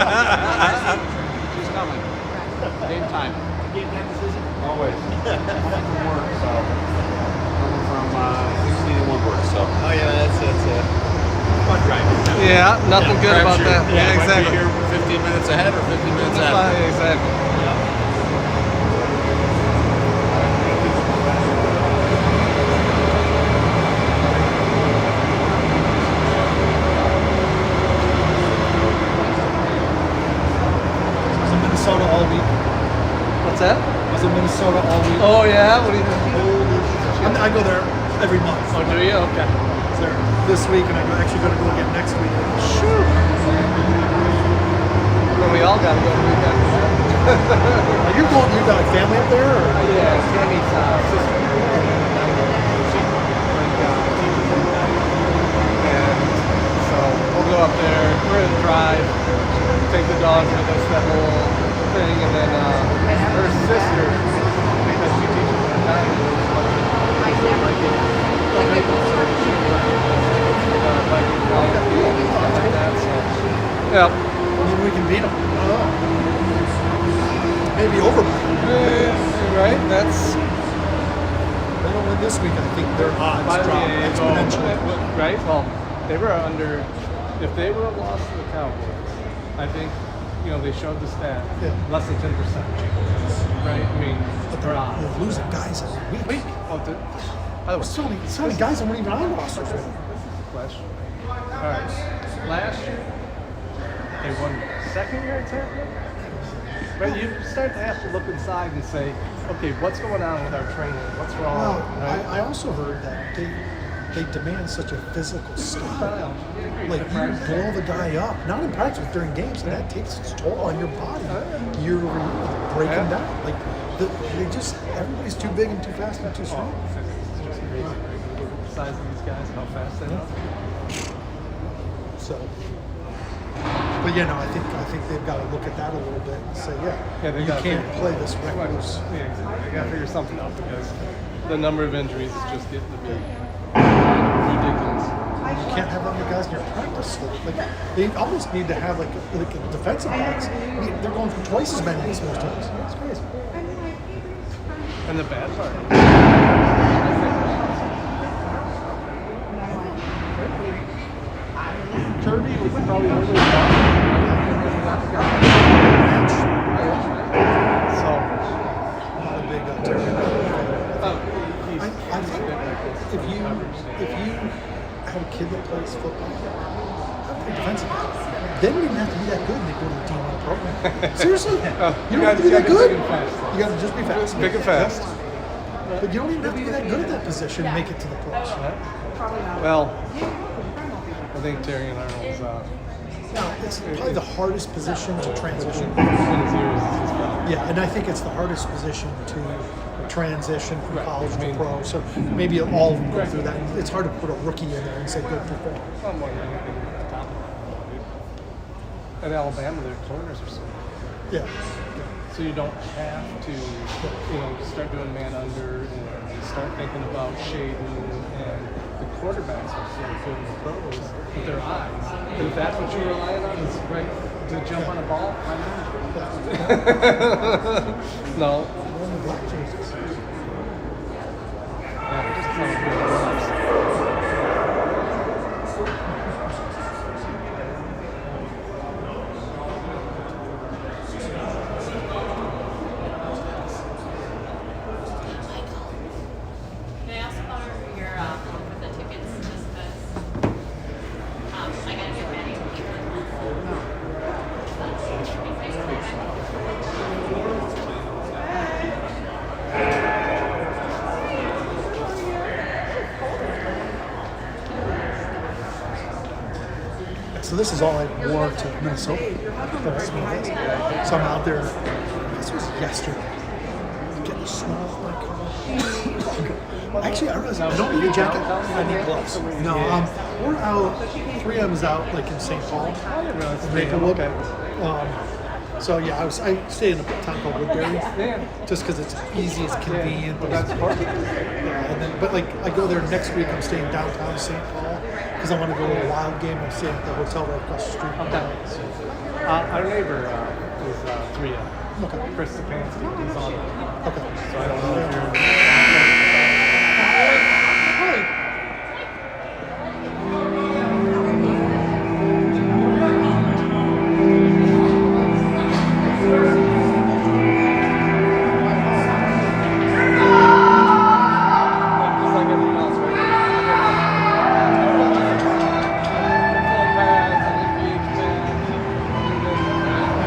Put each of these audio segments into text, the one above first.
She's coming. Game time. Game time decision? Always. Coming from work, so. Coming from 16 Woodward, so. Oh yeah, that's fun driving. Yeah, nothing good about that. Yeah, exactly. Might be here 15 minutes ahead or 15 minutes That's after. fine, exactly. Was in Minnesota all week. What's that? Was in Minnesota all week. Oh yeah, what do you think? I go there every month. Oh, do you? Okay. I was there this week, and I'm actually going to go again next week. Shoot. Well, we all got to go to weekend. Are you going? You got family up there? Or? Yeah, Tammy's sister. And so we'll go up there. We're gonna drive, take the dogs with us, that whole thing, and then her sister, because she teaches at yeah. Maybe we can beat them. I don't know. Maybe over. Right? That's They don't win this week. I think their odds drop exponentially. right? Well, they were under. If they were a loss to the Cowboys, I think they showed the stat. Yeah. Less than 10%. Right? I mean, But they're losing guys every week. Oh, by the way, So many guys that weren't even on rosters. last year. All right. Last year, they won second year at Tampa. But you start to have to look inside and say, okay, what's going on with our training? What's wrong? Well, right? I also heard that they demand such a physical style. Like you blow the guy up, not in practice, but during games, and that takes its toll on your body. Year over year, break them down. Like everybody's too big and too fast and too strong. It's just crazy. The size of these guys, how fast they are. So, but I think they've got to look at that a little bit and say, you can't play this reckless. Yeah, exactly. They got to figure something out because the number of injuries is just getting to be ridiculous. You can't have that many guys in your practice. Like they almost need to have like a defensive backs. They're going for twice as many as most teams. It's crazy. And the bad part. Kirby was probably one of those guys. So, Not a big Terry. I think if you have a kid that plays football, have a defensive back. Then you don't have to be that good and they go to the D1 program. Seriously, you don't have to be that good. You got to just be fast. Big and fast. But you don't even have to be that good at that position to make it to the pros. Well, I think Terry and Arnold's No, it's probably the hardest position to transition. Yeah, and I think it's the hardest position to transition from college to pro. So maybe all of them go through that. It's hard to put a rookie in there and say good perform. At Alabama, their corners are so Yeah. so you don't have to, start doing man under and start thinking about shading. And the quarterbacks are so good in the pros with their eyes. And if that's what you're relying on, is right to jump on a ball. No. Yeah, just kind of good. So this is all I wore to Minnesota. So I'm out there. This was yesterday. I'm getting snow off my car. Actually, I realized I don't need a jacket. I need gloves. No, we're out. 3M is out like in St. Paul, Maplewood. So yeah, I stay in a town called Woodbury, just because it's easy, it's convenient. But that's perfect. And then, but like I go there next week. I'm staying downtown St. Paul because I want to go to a Wild game. I'm staying at the hotel right across the street. So Our neighbor is 3M. Okay. Chris Stefanski. He's on it. Okay. So I don't know if you're. Really? Just like everything else, right? Phone pads and engagement.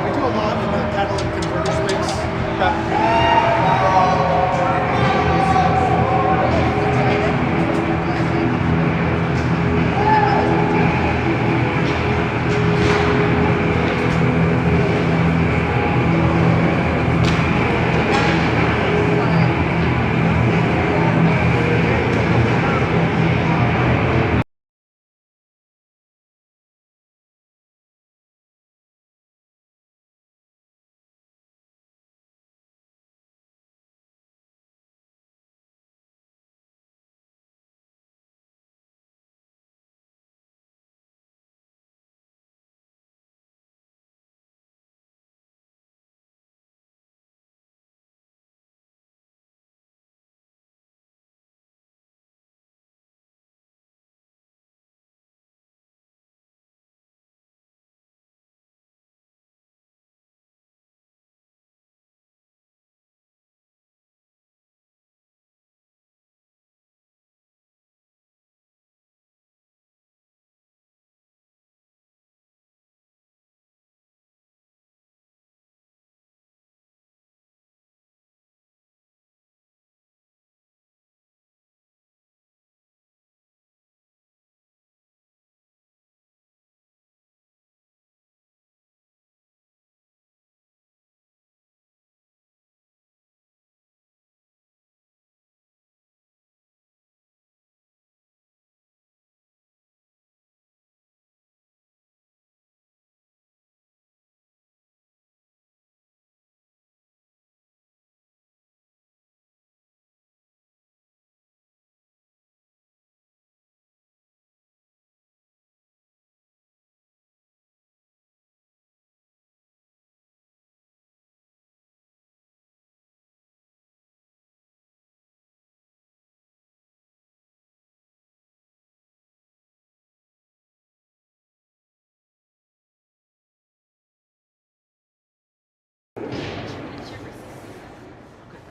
We do a lot in the catalytic converter space.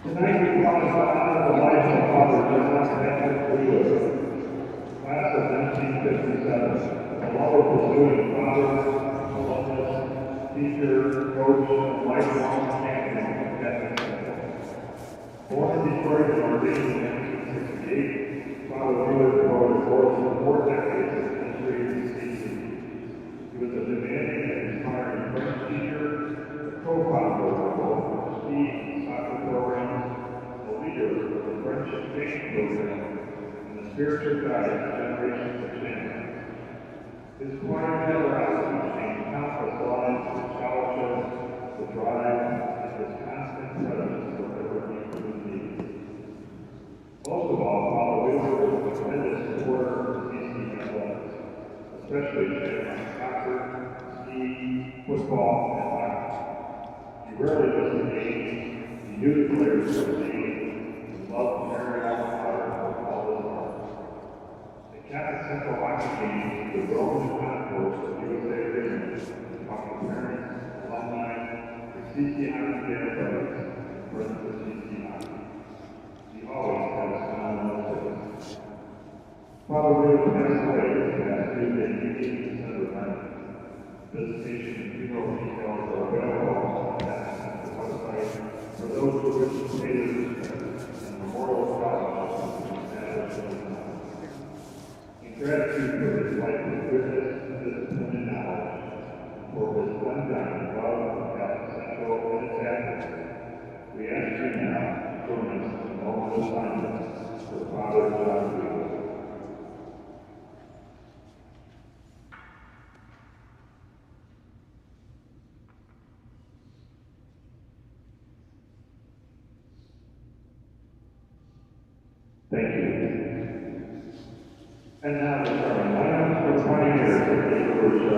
Tonight we call to honor the life of Father John Patrick Wheeler, class of 1957, a lover pursuing father, alumnus, teacher, coach, and lifelong champion of Catholic Central. Born in Detroit and ordained in 1968, Father Wheeler devoted more than 4 decades of ministry to DCC. He was a demanding and inspiring French teacher, a co-founder of both Steve soccer programs, a leader of the French exchange program, and the spiritual guide to generations of families. His quiet generosity changed countless lives with scholarship, the drive, and his constant presence wherever he was needed. Most of all, Father Wheeler was a tremendous supporter of DC athletics, especially in soccer, ski, football, and hockey. He rarely missed a game. He knew the players for the game and loved carrying out the water with all his heart. The Catholic Central Hockey Games, the Roman concourse of USA Business, talking parents, alumni, the CC Hockey Day players, and friends of CC Hockey. He always had a smile on his face. Father Wheeler passed away this past Tuesday, 18 December 9th. Visitation and funeral details are available on the website for those who wish to pay their respects and memorial scholarships established in the town. In gratitude for his life of goodness, discipline, and knowledge, for his undying love of Catholic Central and its advocacy, we ask you now to join us in a moment of silence for Father John Wheeler. Thank you. And now the starting lineup for pioneers of the Riverview.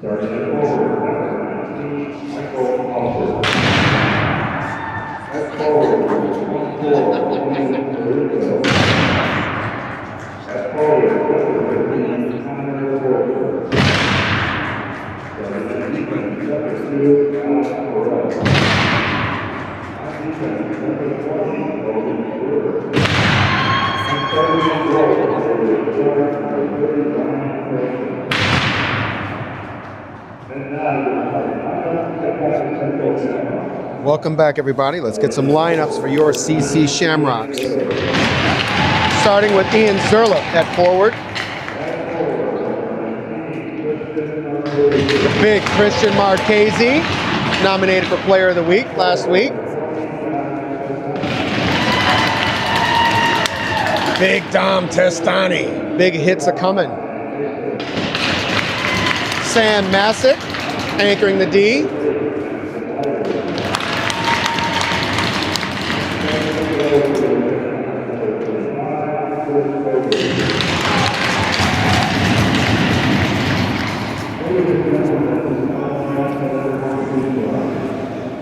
Starting at forward, number 19, Michael Alford. At forward, 1-4, Riverview. At forward, number 15, Connor Porter. Starting at defense, number 2, Alex Morrell. On defense, number 20, Logan Brewer. And starting at goal, number 30, Ryan Fraser. Welcome back, everybody. Let's get some lineups for your CC Shamrocks. Starting with Ian Zerlip at forward. The big Christian Marchese, nominated for Player of the Week last week. Big Dom Testani. Big hits are coming. Sam Massick anchoring the D.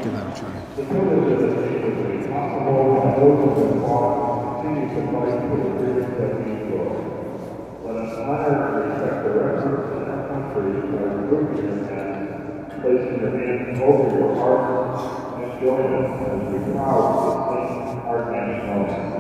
Give that a try. Let us honor and respect the records in our country by removing and placing your hand over your heart and join us as we proud to sing our national anthem.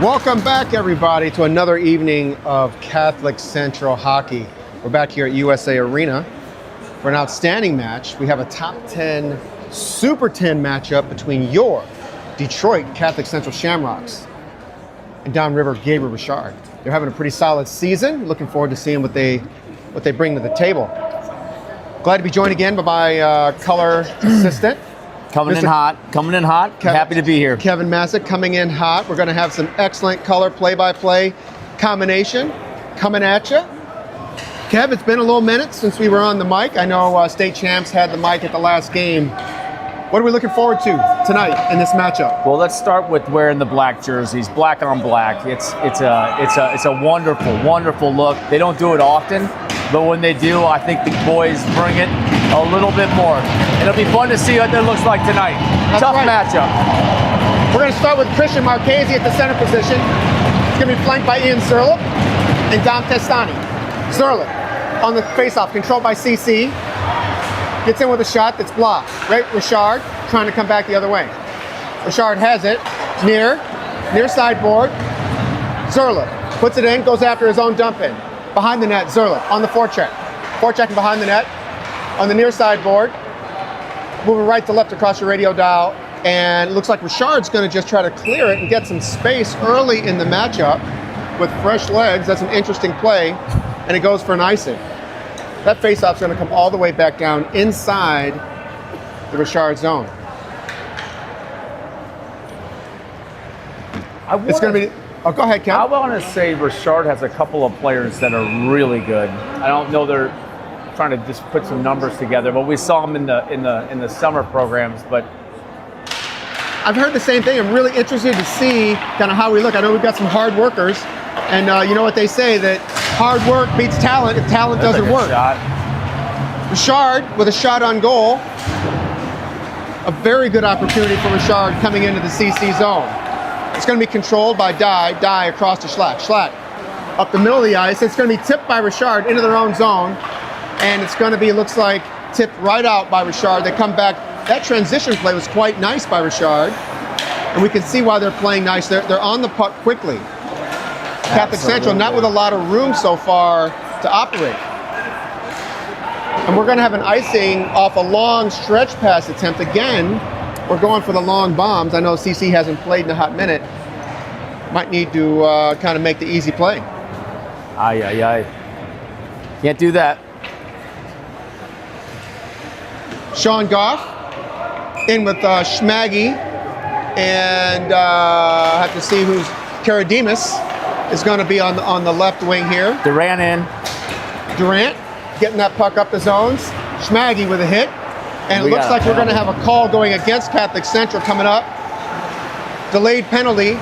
Welcome back, everybody, to another evening of Catholic Central Hockey. We're back here at USA Arena for an outstanding match. We have a top 10, Super 10 matchup between your Detroit Catholic Central Shamrocks and downriver Gabriel Richard. They're having a pretty solid season. Looking forward to seeing what they bring to the table. Glad to be joined again by my color assistant. Coming in hot. Happy to be here. Kevin Massick coming in hot. We're going to have some excellent color play-by-play combination coming at you. Kev, it's been a little minute since we were on the mic. I know state champs had the mic at the last game. What are we looking forward to tonight in this matchup? Well, let's start with wearing the black jerseys, black on black. It's a wonderful look. They don't do it often, but when they do, I think the boys bring it a little bit more. It'll be fun to see what that looks like tonight. That's Tough right. matchup. We're going to start with Christian Marchese at the center position. He's going to be flanked by Ian Zerlip and Dom Testani. Zerlip on the faceoff, controlled by CC. Gets in with a shot that's blocked. Right, Richard trying to come back the other way. Richard has it, near sideboard. Zerlip puts it in, goes after his own dump in. Behind the net, Zerlip on the forecheck. Forechecking behind the net. On the near sideboard, moving right to left across your radio dial, and it looks like Richard's going to just try to clear it and get some space early in the matchup with fresh legs. That's an interesting play, and it goes for an icing. That faceoff's going to come all the way back down inside the Richard zone. It's going to be. Oh, go ahead, Ken. I want to say Richard has a couple of players that are really good. I don't know they're trying to just put some numbers together, but we saw them in the summer programs. But I've heard the same thing. I'm really interested to see kind of how we look. I know we've got some hard workers And you know what they say, that hard work beats talent if talent That's a doesn't good work. shot. Richard with a shot on goal. A very good opportunity for Richard coming into the CC zone. It's going to be controlled by Dye across to Schlack. Schlack up the middle of the ice. It's going to be tipped by Richard into their own zone. And it's going to be, looks like, tipped right out by Richard. They come back. That transition play was quite nice by Richard. And we can see why they're playing nice. They're on the puck quickly. Catholic Central, not with a lot of room so far to operate. And we're going to have an icing off a long stretch pass attempt. Again, we're going for the long bombs. I know CC hasn't played in a hot minute. Might need to kind of make the easy play. Aye, aye, aye. Can't do that. Sean Goff in with Schmaggy. And I have to see who's Karadimas is going to be on the left wing here. Durant in. Durant getting that puck up the zones. Schmaggy with a hit. And it We looks got a like we're going to penalty. have a call going against Catholic Central coming up. Delayed penalty.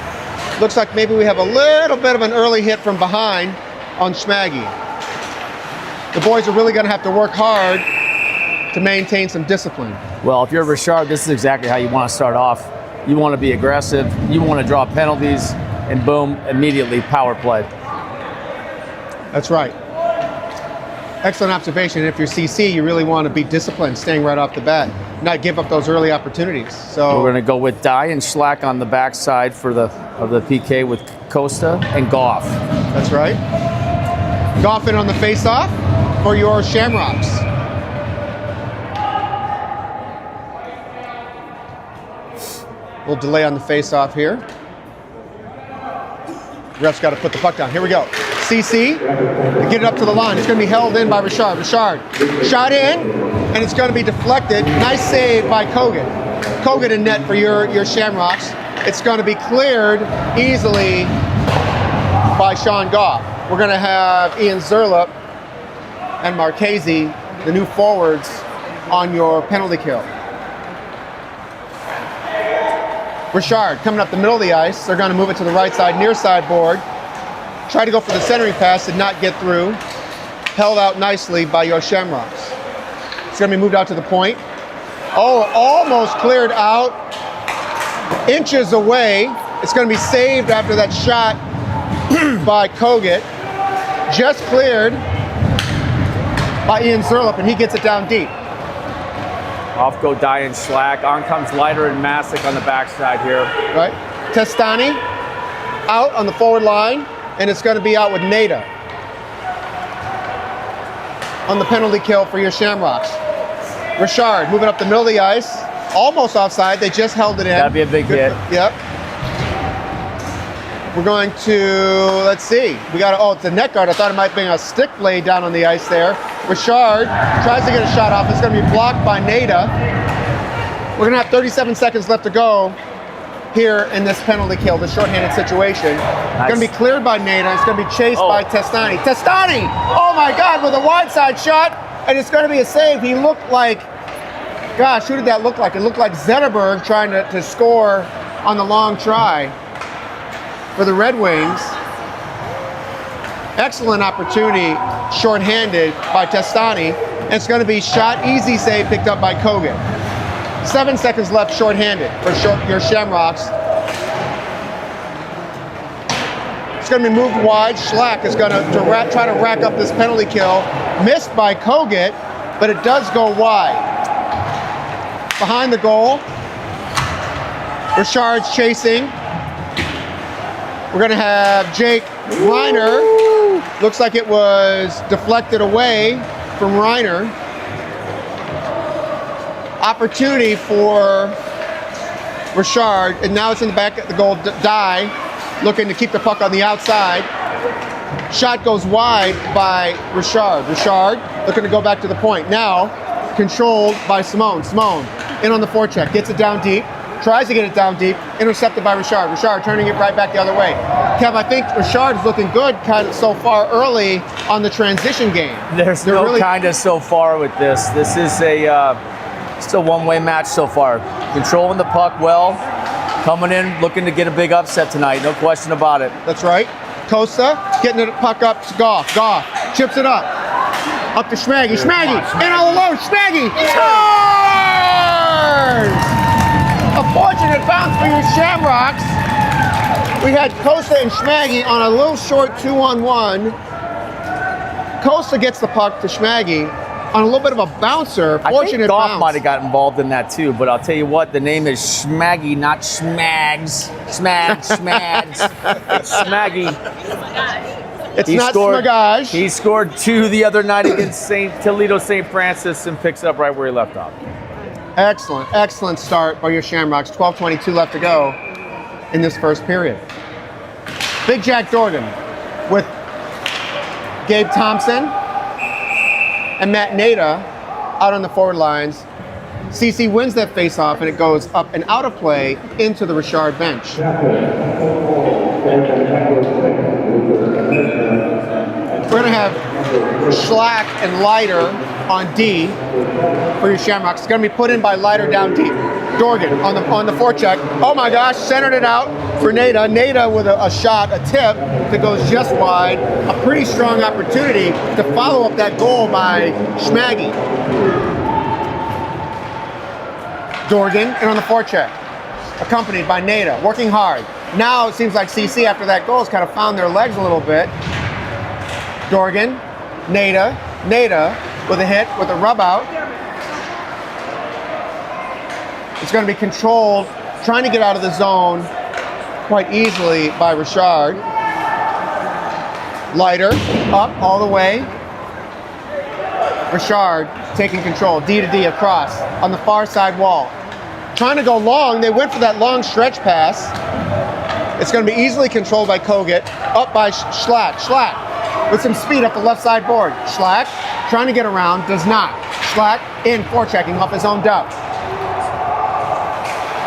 Looks like maybe we have a little bit of an early hit from behind on Schmaggy. The boys are really going to have to work hard to maintain some discipline. Well, if you're Richard, this is exactly how you want to start off. You want to be aggressive. You want to draw penalties, and boom, immediately power play. That's right. Excellent observation. If you're CC, you really want to be disciplined, staying right off the bat, not give up those early opportunities. So We're going to go with Dye and Schlack on the backside of the PK with Costa and Goff. that's right. Goff in on the face-off for your Shamrocks. We'll delay on the face-off here. Ref's got to put the puck down. Here we go. CC, get it up to the line. It's going to be held in by Richard. Richard, shot in, and it's going to be deflected. Nice save by Kogan. Kogan in net for your Shamrocks. It's going to be cleared easily by Sean Goff. We're going to have Ian Zerlup and Marchese, the new forwards, on your penalty kill. Richard coming up the middle of the ice. They're going to move it to the right side, near side board. Try to go for the centering pass, did not get through. Held out nicely by your Shamrocks. It's going to be moved out to the point. Oh, almost cleared out. Inches away. It's going to be saved after that shot by Kogut. Just cleared by Ian Zerlup, and he gets it down deep. Off go Dye and Schlack. On comes Leiter and Masick on the backside here. Right? Testani out on the forward line, and it's going to be out with Nada on the penalty kill for your Shamrocks. Richard moving up the middle of the ice, almost offside. They just held it in. That'd be a big hit. Yep. We're going to, let's see. We got, it's a net guard. I thought it might be a stick blade down on the ice there. Richard tries to get a shot off. It's going to be blocked by Nada. We're going to have 37 seconds left to go here in this penalty kill, this shorthanded situation. Nice. Going to be cleared by Nada. It's going to be chased by Testani. Testani! Oh my God, with a wide side shot, and it's going to be a save. He looked like, gosh, who did that look like? It looked like Zetterberg trying to score on the long try for the Red Wings. Excellent opportunity, shorthanded by Testani. And it's going to be shot, easy save, picked up by Kogan. 7 seconds left, shorthanded for your Shamrocks. It's going to be moved wide. Schlack is going to try to rack up this penalty kill. Missed by Kogut, but it does go wide. Behind the goal, Richard's chasing. We're going to have Jake Reiner. Looks like it was deflected away from Reiner. Opportunity for Richard, and now it's in the back of the goal. Dye looking to keep the puck on the outside. Shot goes wide by Richard. Richard looking to go back to the point. Now controlled by Simone. Simone in on the forecheck, gets it down deep. Tries to get it down deep, intercepted by Richard. Richard turning it right back the other way. Kev, I think Richard is looking good kind of so far early on the transition game. There's They're no really- kind of so far with this. This is it's a one-way match so far. Controlling the puck well, coming in, looking to get a big upset tonight. No question about it. That's right. Costa getting the puck up to Goff. Goff chips it up. Up to Schmaggy. Schmaggy in all alone. Schmaggy scores! A fortunate bounce for your Shamrocks. We had Costa and Schmaggy on a little short 2-on-1. Costa gets the puck to Schmaggy on a little bit of a bouncer. I Fortunate think Goff bounce. might have got involved in that too, but I'll tell you what, the name is Schmaggy, not Schmags. Schmags. It's Schmaggy. It's not Smagage. He scored 2 the other night against Toledo St. Francis and picks up right where he left off. Excellent, excellent start by your Shamrocks. 12:22 left to go in this first period. Big Jack Dorgan with Gabe Thompson and Matt Nader out on the forward lines. CC wins that faceoff and it goes up and out of play into the Richard bench. We're going to have Schlack and Leiter on D for your Shamrocks. It's going to be put in by Leiter down deep. Dorgan on the forecheck. Oh my gosh, centered it out for Nader. Nader with a shot, a tip that goes just wide. A pretty strong opportunity to follow up that goal by Schmaggy. Dorgan and on the forecheck, accompanied by Nader, working hard. Now it seems like CC after that goal has kind of found their legs a little bit. Dorgan, Nader with a hit, with a rub out. It's going to be controlled, trying to get out of the zone quite easily by Richard. Leiter up all the way. Richard taking control, D to D across on the far side wall. Trying to go long, they went for that long stretch pass. It's going to be easily controlled by Kogut, up by Schlack. Schlack with some speed up the left side board. Schlack trying to get around, does not. Schlack in, forechecking off his own dub.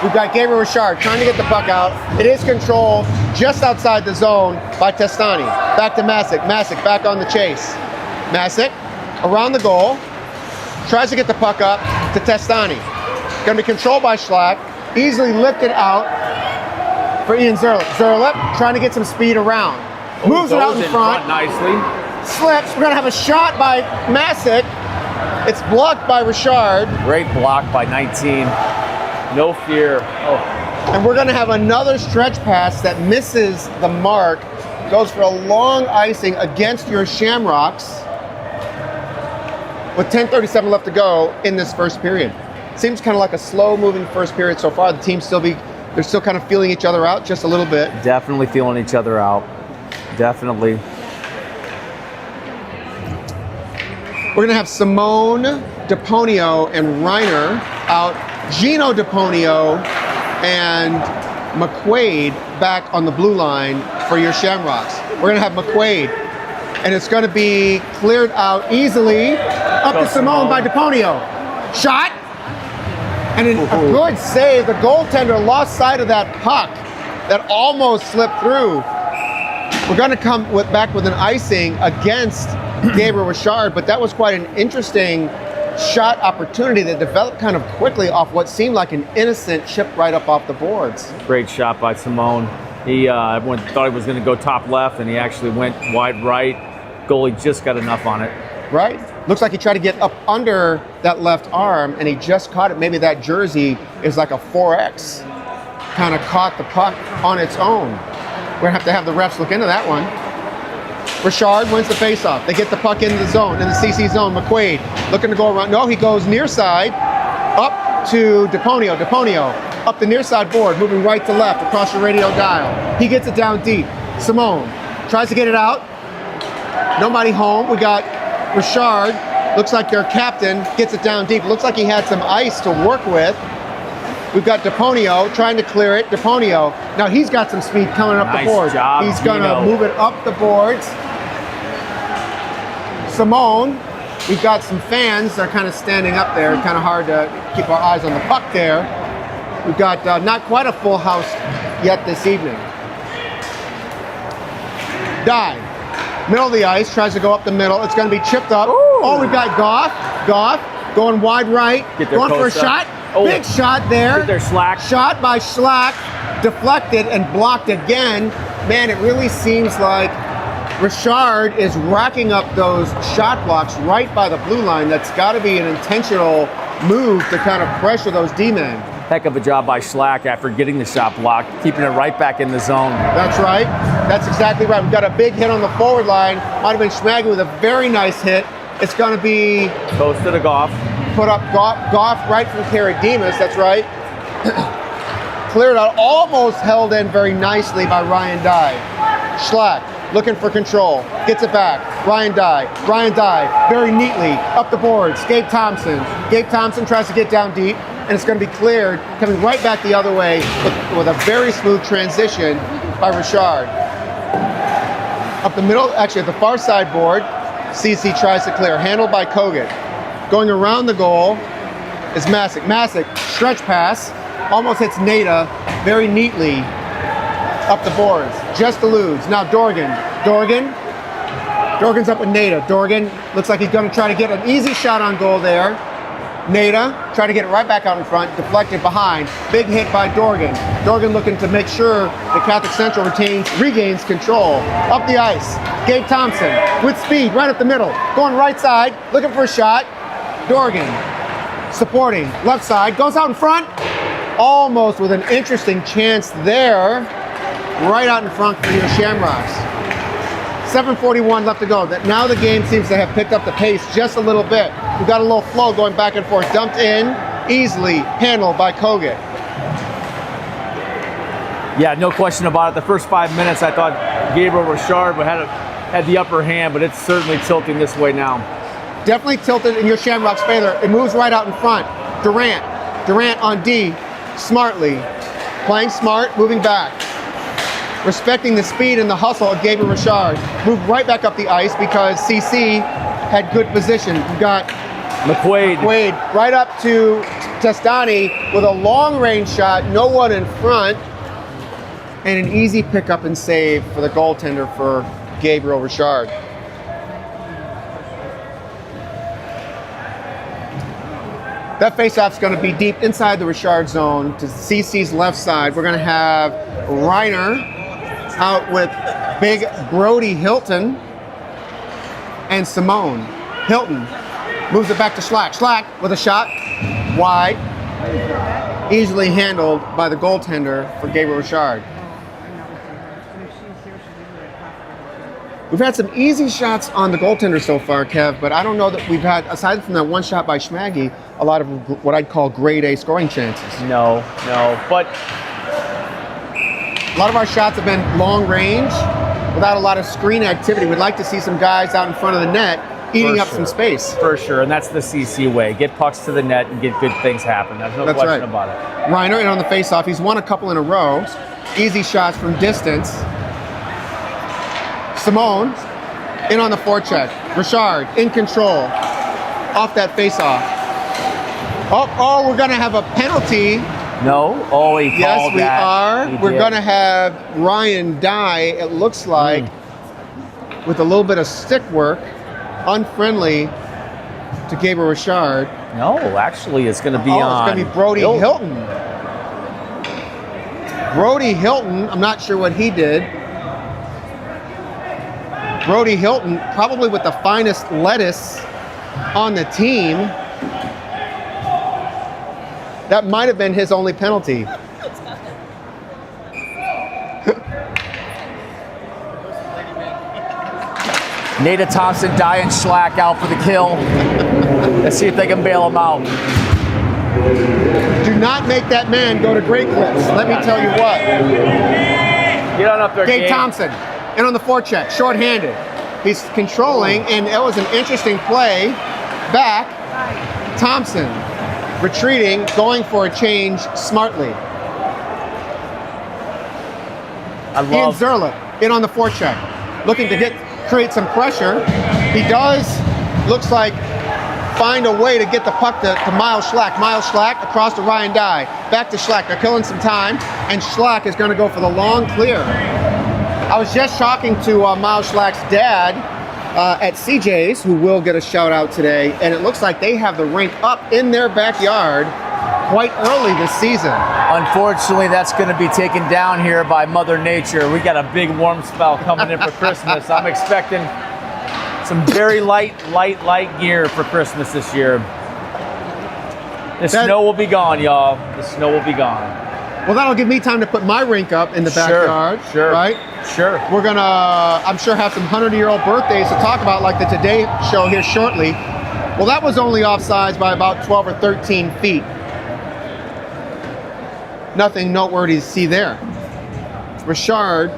We've got Gabriel Richard trying to get the puck out. It is controlled just outside the zone by Testani. Back to Masick. Masick back on the chase. Masick around the goal. Tries to get the puck up to Testani. Going to be controlled by Schlack. Easily lifted out for Ian Zerlip. Zerlip trying to get some speed around. Moves it out in front. Nicely. Slips. We're going to have a shot by Masick. It's blocked by Richard. Great block by 19. No fear. Oh. And we're going to have another stretch pass that misses the mark. Goes for a long icing against your Shamrocks with 10:37 left to go in this first period. Seems kind of like a slow-moving first period so far. The teams they're still kind of feeling each other out just a little bit. Definitely feeling each other out. Definitely. We're going to have Simone, DePonio, and Reiner out. Gino DePonio and McQuaid back on the blue line for your Shamrocks. We're going to have McQuaid, and it's going to be cleared out easily up to Simone by DePonio. Shot, and a good save. The goaltender lost sight of that puck that almost slipped through. We're going to come back with an icing against Gabriel Richard, but that was quite an interesting shot opportunity that developed kind of quickly off what seemed like an innocent chip right up off the boards. Great shot by Simone. Everyone thought he was going to go top left, and he actually went wide right. Goalie just got enough on it. Right? Looks like he tried to get up under that left arm, and he just caught it. Maybe that jersey is like a 4X. Kind of caught the puck on its own. We're going to have the refs look into that one. Richard wins the faceoff. They get the puck into the zone, in the CC zone. McQuaid looking to go around. No, he goes near side, up to DePonio. DePonio up the near side board, moving right to left across the radio dial. He gets it down deep. Simone tries to get it out. Nobody home. We got Richard. Looks like their captain gets it down deep. Looks like he had some ice to work with. We've got DePonio trying to clear it. DePonio, now he's got some speed coming up the board. Job, he's going to move it up the boards. Simone, we've got some fans that are kind of standing up there. Kind of hard to keep our eyes on the puck there. We've got not quite a full house yet this evening. Dive. Middle of the ice, tries to go up the middle. It's going to be chipped up. Ooh. Oh, we've got Goff. Goff going wide right. Going for a shot. Oh. Big shot there. Their Schlack. Shot by Schlack. Deflected and blocked again. Man, it really seems like Richard is racking up those shot blocks right by the blue line. That's got to be an intentional move to kind of pressure those D-men. Heck of a job by Schlack after getting the shot block, keeping it right back in the zone. That's right. That's exactly right. We've got a big hit on the forward line. Might have been Schmaggy with a very nice hit. It's going to be Goes to the Goff. put up Goff right from Karademus. That's right. Cleared out, almost held in very nicely by Ryan Dye. Schlack looking for control, gets it back. Ryan Dye very neatly up the boards. Gabe Thompson tries to get down deep, and it's going to be cleared, coming right back the other way with a very smooth transition by Richard. Up the middle, actually at the far side board, CC tries to clear, handled by Kogut. Going around the goal is Masick. Masick, stretch pass, almost hits Nada very neatly up the boards. Just eludes. Now Dorgan. Dorgan's up with Nada. Dorgan looks like he's going to try to get an easy shot on goal there. Nada try to get it right back out in front, deflected behind. Big hit by Dorgan. Dorgan looking to make sure the Catholic Central regains control. Up the ice, Gabe Thompson with speed right up the middle. Going right side, looking for a shot. Dorgan supporting, left side, goes out in front. Almost with an interesting chance there. Right out in front for your Shamrocks. 7:41 left to go. Now the game seems to have picked up the pace just a little bit. We've got a little flow going back and forth. Dumped in, easily handled by Kogut. Yeah, no question about it. The first 5 minutes, I thought Gabriel Richard had the upper hand, but it's certainly tilting this way now. Definitely tilted in your Shamrocks' favor. It moves right out in front. Durant on D, smartly. Playing smart, moving back. Respecting the speed and the hustle of Gabriel Richard. Moved right back up the ice because CC had good position. We've got McQuaid right up to Testani with a long range shot, no one in front, and an easy pickup and save for the goaltender for Gabriel Richard. That faceoff's going to be deep inside the Richard zone to CC's left side. We're going to have Reiner out with big Brody Hilton and Simone. Hilton moves it back to Schlack. Schlack with a shot wide, easily handled by the goaltender for Gabriel Richard. We've had some easy shots on the goaltender so far, Kev, but I don't know that we've had, aside from that one shot by Schmaggy, a lot of what I'd call grade A scoring chances. No, but a lot of our shots have been long range without a lot of screen activity. We'd like to see some guys out in front of the net eating up some space. For sure, and that's the CC way. Get pucks to the net and get good things happen. There's no question about it. Reiner in on the faceoff. He's won a couple in a row. Easy shots from distance. Simone in on the forecheck. Richard in control off that faceoff. Oh, we're going to have a penalty. No? Oh, he called yes, we that. are. We're going to have Ryan Dye, it looks like, with a little bit of stick work, unfriendly to Gabriel Richard. No, actually, it's going to be on. It's going to be Brody Hilton. Brody Hilton, I'm not sure what he did. Brody Hilton, probably with the finest lettuce on the team. That might have been his only penalty. Nada Thompson, Dye, and Schlack out for the kill. Let's see if they can bail him out. Do not make that man go to Great Clips. Let me tell you what. Get on up there, Gabe Thompson, in on the forecheck, short-handed. He's controlling, and it was an interesting play. Back, Thompson, retreating, going for a change smartly. Ian Zerlich, in on the forecheck, looking to create some pressure. He does, looks like, find a way to get the puck to Miles Schlack. Miles Schlack across to Ryan Dye. Back to Schlack. They're killing some time, and Schlack is going to go for the long clear. I was just talking to Miles Schlack's dad at CJ's, who will get a shout out today, and it looks like they have the rink up in their backyard quite early this season. Unfortunately, that's going to be taken down here by Mother Nature. We got a big warm spell coming in for Christmas. I'm expecting some very light gear for Christmas this year. The snow will be gone, y'all. The snow will be gone. Well, that'll give me time to put my rink up in the backyard, Sure. right? Sure. We're gonna, I'm sure, have some 100-year-old birthdays to talk about, like the Today Show here shortly. Well, that was only offsides by about 12 or 13 feet. Nothing noteworthy to see there. Richard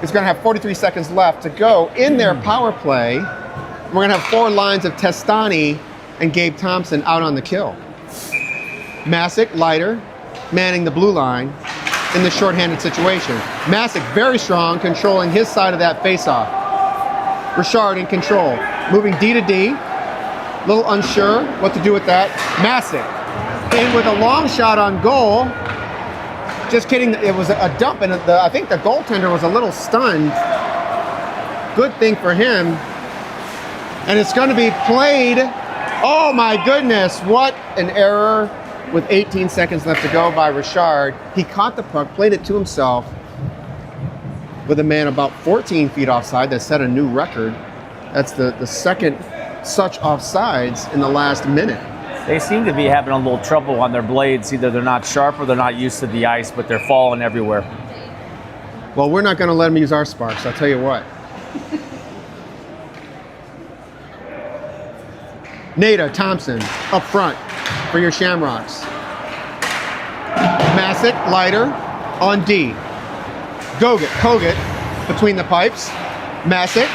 is going to have 43 seconds left to go in their power play. We're going to have 4 lines of Testani and Gabe Thompson out on the kill. Masick, Leiter, manning the blue line in the shorthanded situation. Masick very strong, controlling his side of that faceoff. Richard in control, moving D to D. A little unsure what to do with that. Masick in with a long shot on goal. Just kidding, it was a dump, and I think the goaltender was a little stunned. Good thing for him. And it's going to be played. Oh my goodness, what an error with 18 seconds left to go by Richard. He caught the puck, played it to himself with a man about 14 feet offside that set a new record. That's the second such offsides in the last minute. They seem to be having a little trouble on their blades. Either they're not sharp or they're not used to the ice, but they're falling everywhere. Well, we're not going to let them use our sparks, I'll tell you what. Nada Thompson up front for your Shamrocks. Masick, Leiter on D. Kogut between the pipes. Masick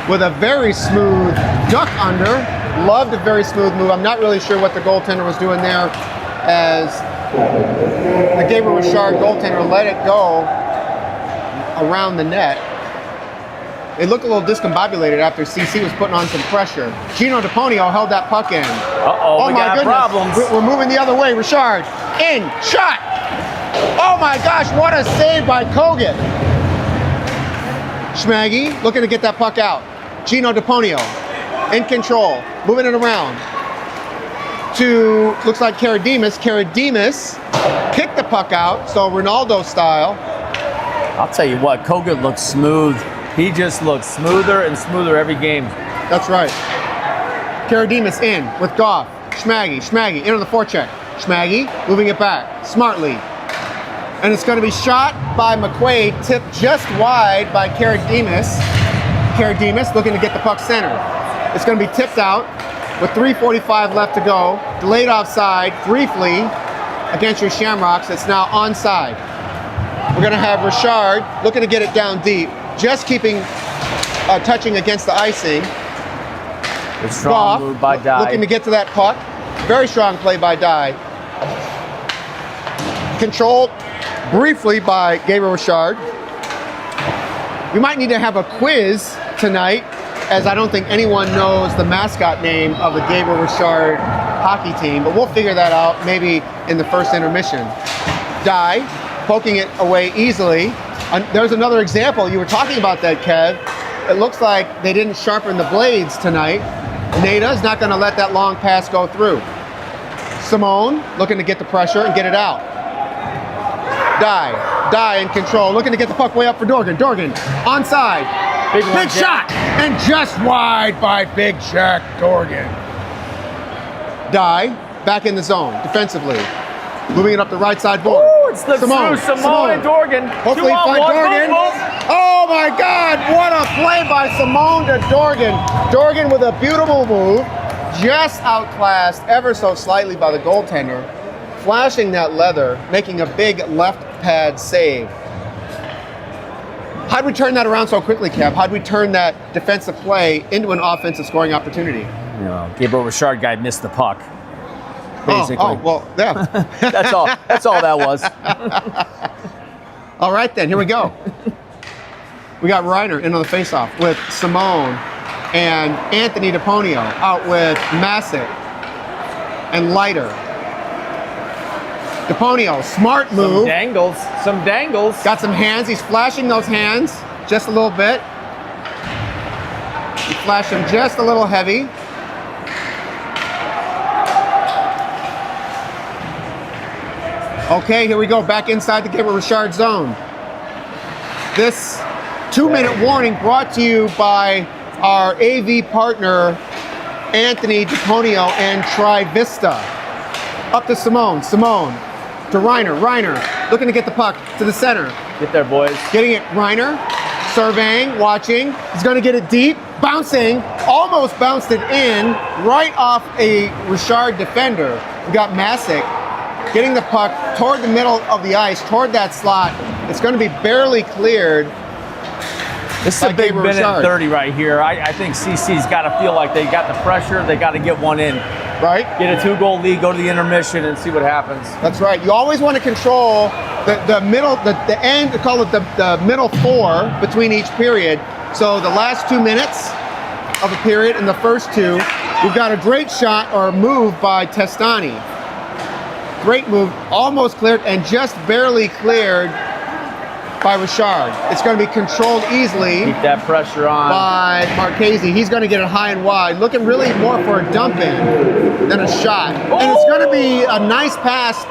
with a very smooth duck under. Loved a very smooth move. I'm not really sure what the goaltender was doing there, as the Gabriel Richard goaltender let it go around the net. It looked a little discombobulated after CC was putting on some pressure. Gino DiPonio held that puck in. Uh-oh, we got problems. We're moving the other way. Richard, in, shot. Oh my gosh, what a save by Kogut. Schmaggy looking to get that puck out. Gino DiPonio in control, moving it around to, looks like Karadimas. Karadimas kicked the puck out, so Ronaldo style. I'll tell you what, Kogut looks smooth. He just looks smoother and smoother every game. That's right. Karadimas in with Goff. Schmaggy in on the forecheck. Schmaggy moving it back smartly. And it's going to be shot by McQuaid, tipped just wide by Karadimas. Karadimas looking to get the puck center. It's going to be tipped out with 3:45 left to go. Delayed offside briefly against your Shamrocks. It's now onside. We're going to have Richard looking to get it down deep. Just keeping, touching against the icing. Good strong move by Dye. Looking to get to that puck. Very strong play by Dye. Controlled briefly by Gabriel Richard. We might need to have a quiz tonight, as I don't think anyone knows the mascot name of the Gabriel Richard hockey team, but we'll figure that out maybe in the first intermission. Dye poking it away easily. There's another example. You were talking about that, Kev. It looks like they didn't sharpen the blades tonight. Nada's not going to let that long pass go through. Simone looking to get the pressure and get it out. Dye in control, looking to get the puck way up for Dorgan. Dorgan onside. Big shot! And just wide by Big Jack Dorgan. Dye back in the zone defensively. Moving it up the right side board. Ooh, it's the Simone and Dorgan. Hopefully find Dorgan. Oh my God, what a play by Simone to Dorgan. Dorgan with a beautiful move. Just outclassed ever so slightly by the goaltender. Flashing that leather, making a big left pad save. How'd we turn that around so quickly, Kev? How'd we turn that defensive play into an offensive scoring opportunity? You know, Gabriel Richard guy missed the puck. Basically. Oh, well, yeah. That's all that was. All right, then, here we go. We got Reiner in on the faceoff with Simone and Anthony DiPonio out with Masick and Leiter. DiPonio, smart move. Some dangles. Got some hands. He's flashing those hands just a little bit. He flashed them just a little heavy. Okay, here we go, back inside the Gabriel Richard zone. This 2-minute warning brought to you by our AV partner, Anthony DiPonio and Trivista. Up to Simone, Simone, to Reiner, Reiner, looking to get the puck to the center. Get there, boys. Getting it, Reiner, surveying, watching. He's gonna get it deep, bouncing, almost bounced it in, right off a Richard defender. We got Masick getting the puck toward the middle of the ice, toward that slot. It's gonna be barely cleared. This is a big minute and 30 right here. I think CC's got to feel like they got the pressure. They got to get one in. Right? Get a 2-goal lead, go to the intermission, and see what happens. That's right. You always want to control the middle, the end, call it the middle 4 between each period. So the last 2 minutes of a period and the first 2, we've got a great shot or move by Testani. Great move, almost cleared and just barely cleared by Richard. It's going to be controlled easily. Keep that pressure on. By Marchese. He's going to get it high and wide, looking really more for a dump in than a shot. And it's going to be a nice pass,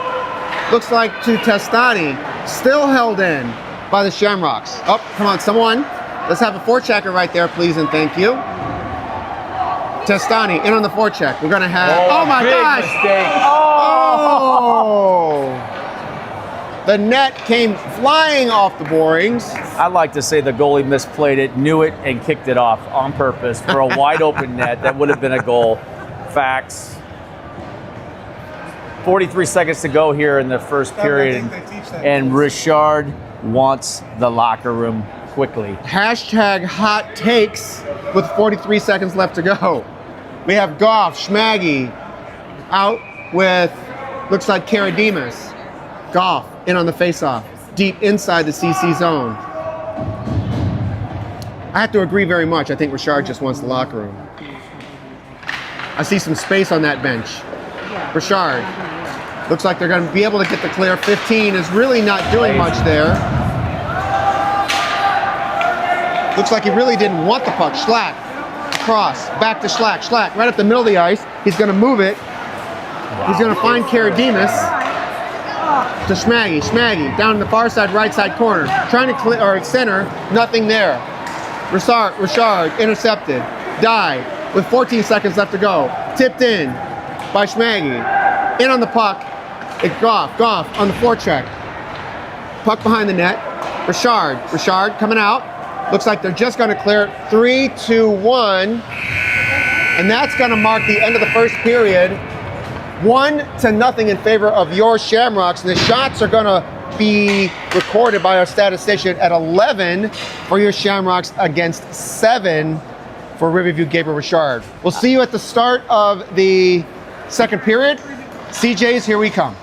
looks like, to Testani. Still held in by the Shamrocks. Oh, come on, someone. Let's have a forechecker right there, please, and thank you. Testani in on the forecheck. We're going to have, oh my big gosh. Mistake. Oh. The net came flying off the boarings. I'd like to say the goalie misplayed it, knew it, and kicked it off on purpose for a wide open net. That would have been a goal. Facts. 43 seconds to go here in the first period. And Richard wants the locker room quickly. Hashtag hot takes with 43 seconds left to go. We have Goff, Schmaggy out with, looks like Karadimas. Goff in on the faceoff, deep inside the CC zone. I have to agree very much. I think Richard just wants the locker room. I see some space on that bench. Richard, looks like they're going to be able to get the clear. 15 is really not doing much there. Looks like he really didn't want the puck. Schlack, cross, back to Schlack. Schlack, right up the middle of the ice. He's going to move it. He's going to find Karadimas. To Schmaggy, Schmaggy, down in the far side, right side corner. Trying to clear, or center, nothing there. Richard intercepted. Died with 14 seconds left to go. Tipped in by Schmaggy. In on the puck. It's Goff on the forecheck. Puck behind the net. Richard coming out. Looks like they're just going to clear it. 3, 2, 1. And that's going to mark the end of the first period. 1-0 in favor of your Shamrocks. And the shots are going to be recorded by our statistician at 11 for your Shamrocks against 7 for Riverview Gabriel Richard. We'll see you at the start of the second period. CJs, here we come.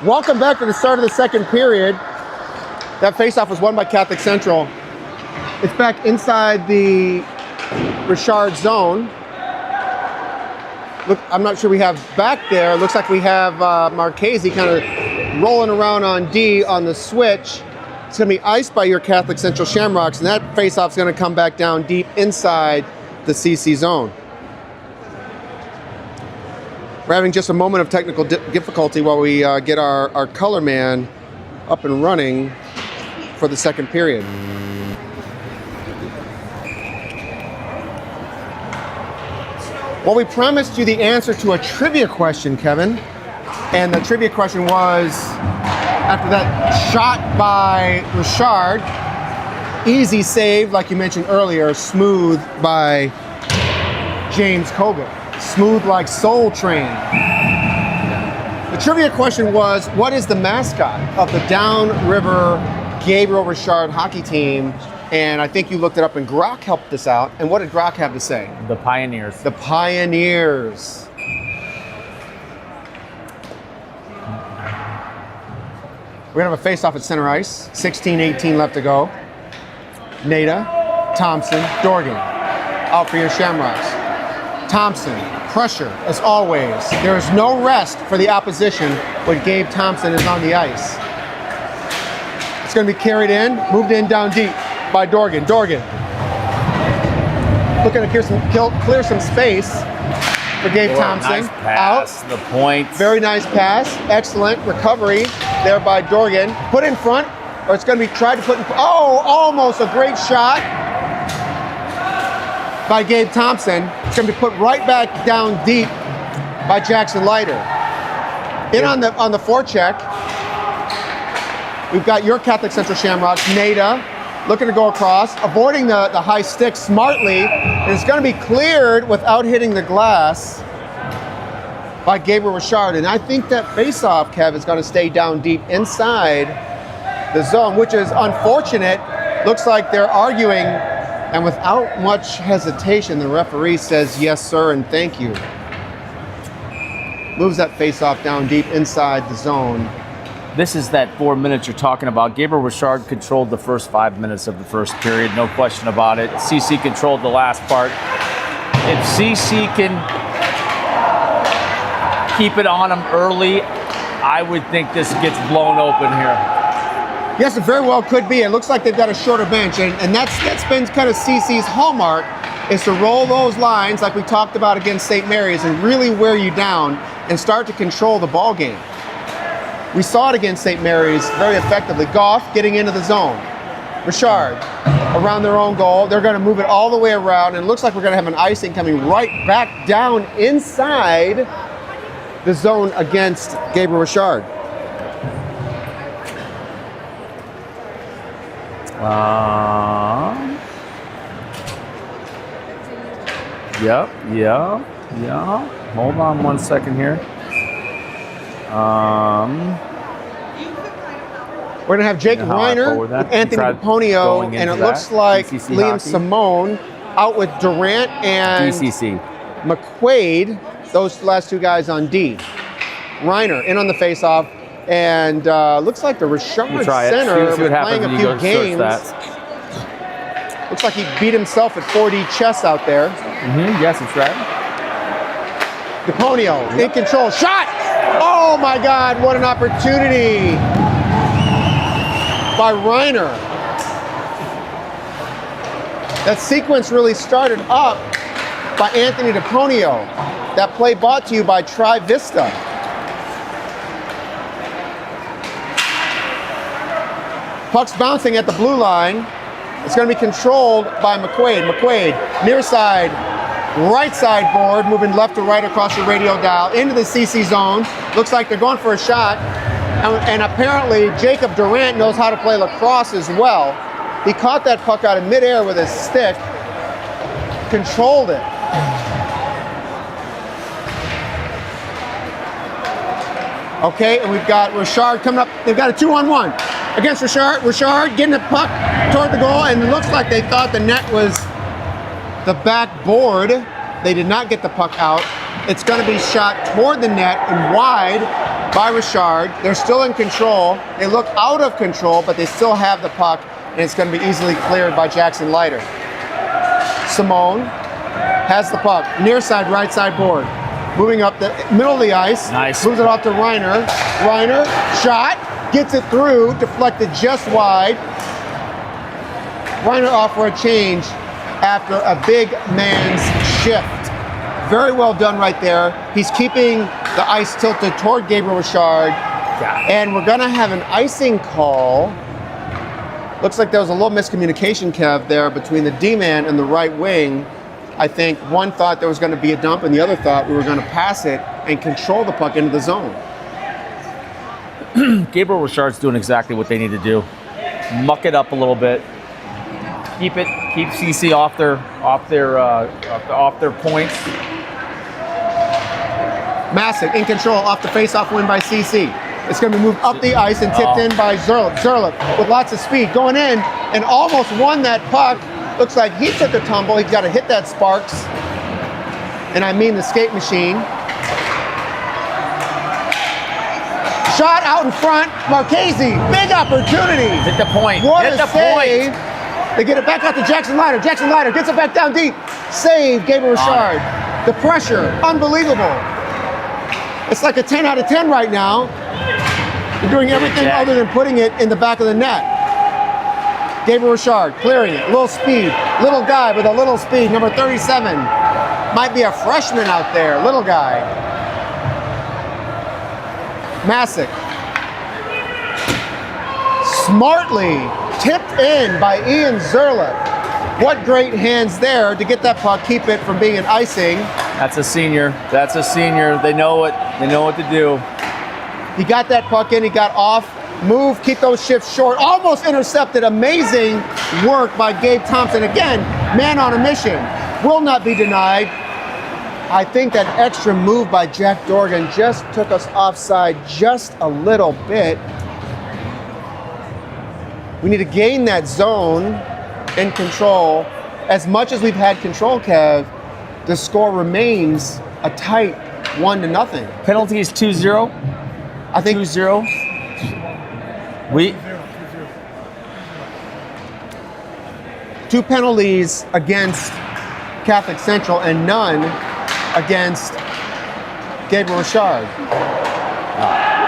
Welcome back to the start of the second period. That faceoff was won by Catholic Central. It's back inside the Richard zone. Look, I'm not sure we have back there. Looks like we have Marchese kind of rolling around on D on the switch. It's going to be iced by your Catholic Central Shamrocks, and that faceoff's going to come back down deep inside the CC zone. We're having just a moment of technical difficulty while we get our color man up and running for the second period. Well, we promised you the answer to a trivia question, Kevin. And the trivia question was, after that shot by Richard, easy save, like you mentioned earlier, smooth by James Kogut. Smooth like Soul Train. The trivia question was, what is the mascot of the Downriver Gabriel Richard hockey team? And I think you looked it up and Grok helped us out. And what did Grok have to say? The Pioneers. The Pioneers. We're gonna have a face-off at center ice. 16-18 left to go. Nada, Thompson, Dorgan. Out for your Shamrocks. Thompson, pressure as always. There is no rest for the opposition when Gabe Thompson is on the ice. It's gonna be carried in, moved in down deep by Dorgan. Dorgan looking to clear some space for Gabe Thompson. Nice pass, out. the point. Very nice pass. Excellent recovery there by Dorgan. Put in front, or it's going to be tried to put in. Oh, almost a great shot by Gabe Thompson. It's going to be put right back down deep by Jackson Leiter. In on the forecheck, we've got your Catholic Central Shamrocks, Nada, looking to go across, avoiding the high stick smartly, and it's going to be cleared without hitting the glass by Gabriel Richard. And I think that face-off, Kev, is going to stay down deep inside the zone, which is unfortunate. Looks like they're arguing, and without much hesitation, the referee says yes, sir, and thank you. Moves that face-off down deep inside the zone. This is that 4 minutes you're talking about. Gabriel Richard controlled the first 5 minutes of the first period, no question about it. CC controlled the last part. If CC can keep it on them early, I would think this gets blown open here. Yes, it very well could be. It looks like they've got a shorter bench, and that's been kind of CC's hallmark, is to roll those lines like we talked about against St. Mary's and really wear you down and start to control the ball game. We saw it against St. Mary's very effectively. Goff getting into the zone. Richard around their own goal. They're going to move it all the way around, and it looks like we're going to have an icing coming right back down inside the zone against Gabriel Richard. Yeah. Hold on 1 second here. We're going to have Jake Reiner with Anthony Caponio, and it looks like DCC Liam hockey. Simone out with Durant and DCC. McQuaid, those last two guys on D. Reiner in on the faceoff, and looks like the Richard center See what happens playing when a you few go to games. search that. Looks like he beat himself at 4D chess out there. Yes, that's right. Caponio in control. Shot! Oh my God, what an opportunity by Reiner. That sequence really started up by Anthony Caponio. That play brought to you by Tri-Vista. Puck's bouncing at the blue line. It's going to be controlled by McQuaid. McQuaid, near side, right side board, moving left to right across the radial dial into the CC zone. Looks like they're going for a shot. And apparently Jacob Durant knows how to play lacrosse as well. He caught that puck out of midair with his stick, controlled it. Okay, and we've got Richard coming up. They've got a 2-on-1 against Richard. Richard getting the puck toward the goal, and it looks like they thought the net was the backboard. They did not get the puck out. It's going to be shot toward the net and wide by Richard. They're still in control. They look out of control, but they still have the puck, and it's going to be easily cleared by Jackson Leiter. Simone has the puck, near side, right side board. Moving up the middle of the ice. Nice. Moves it off to Reiner. Reiner, shot, gets it through, deflected just wide. Reiner off for a change after a big man's shift. Very well done right there. He's keeping the ice tilted toward Gabriel Richard. And we're gonna have an icing call. Looks like there was a little miscommunication, Kev, there between the D-man and the right wing. I think one thought there was gonna be a dump and the other thought we were gonna pass it and control the puck into the zone. Gabriel Richard's doing exactly what they need to do. Muck it up a little bit. Keep CC off their points. Masick in control off the face-off win by CC. It's going to be moved up the ice and tipped in by Zurlik. Zurlik with lots of speed going in and almost won that puck. Looks like he took a tumble. He's got to hit that Sparks. And I mean the skate machine. Shot out in front. Marchese, big opportunity. Hit the point. What Hit a the save. point. They get it back out to Jackson Leiter. Jackson Leiter gets it back down deep. Save, Gabriel Richard. The pressure, unbelievable. It's like a 10 out of 10 right now. You're doing everything other than putting it in the back of the net. Gabriel Richard clearing it, little speed. Little guy with a little speed, number 37. Might be a freshman out there, little guy. Masick. Smartly tipped in by Ian Zurlik. What great hands there to get that puck, keep it from being an icing. That's a senior. That's a senior. They know what to do. He got that puck in, he got off, move, keep those shifts short, almost intercepted. Amazing work by Gabe Thompson. Again, man on a mission, will not be denied. I think that extra move by Jack Dorgan just took us offside just a little bit. We need to gain that zone in control. As much as we've had control, Kev, the score remains a tight 1-0. Penalty is 2-0. I think 2-0. We 2 penalties against Catholic Central and none against Gabriel Richard.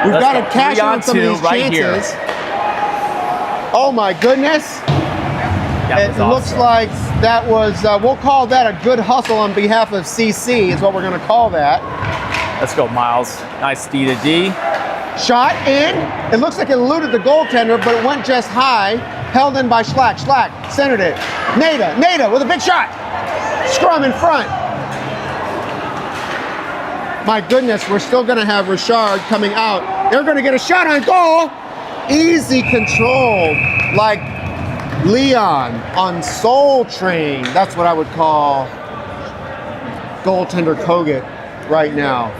We've got to cash in on some of these chances. Oh my goodness. It looks like that was, we'll call that a good hustle on behalf of CC is what we're going to call that. Let's go, Miles. Nice D to D. Shot in. It looks like it eluded the goaltender, but it went just high. Held in by Schlack. Schlack centered it. Nada with a big shot. Scrum in front. My goodness, we're still going to have Richard coming out. They're going to get a shot on goal. Easy control, like Leon on Soul Train. That's what I would call goaltender Kogut right now.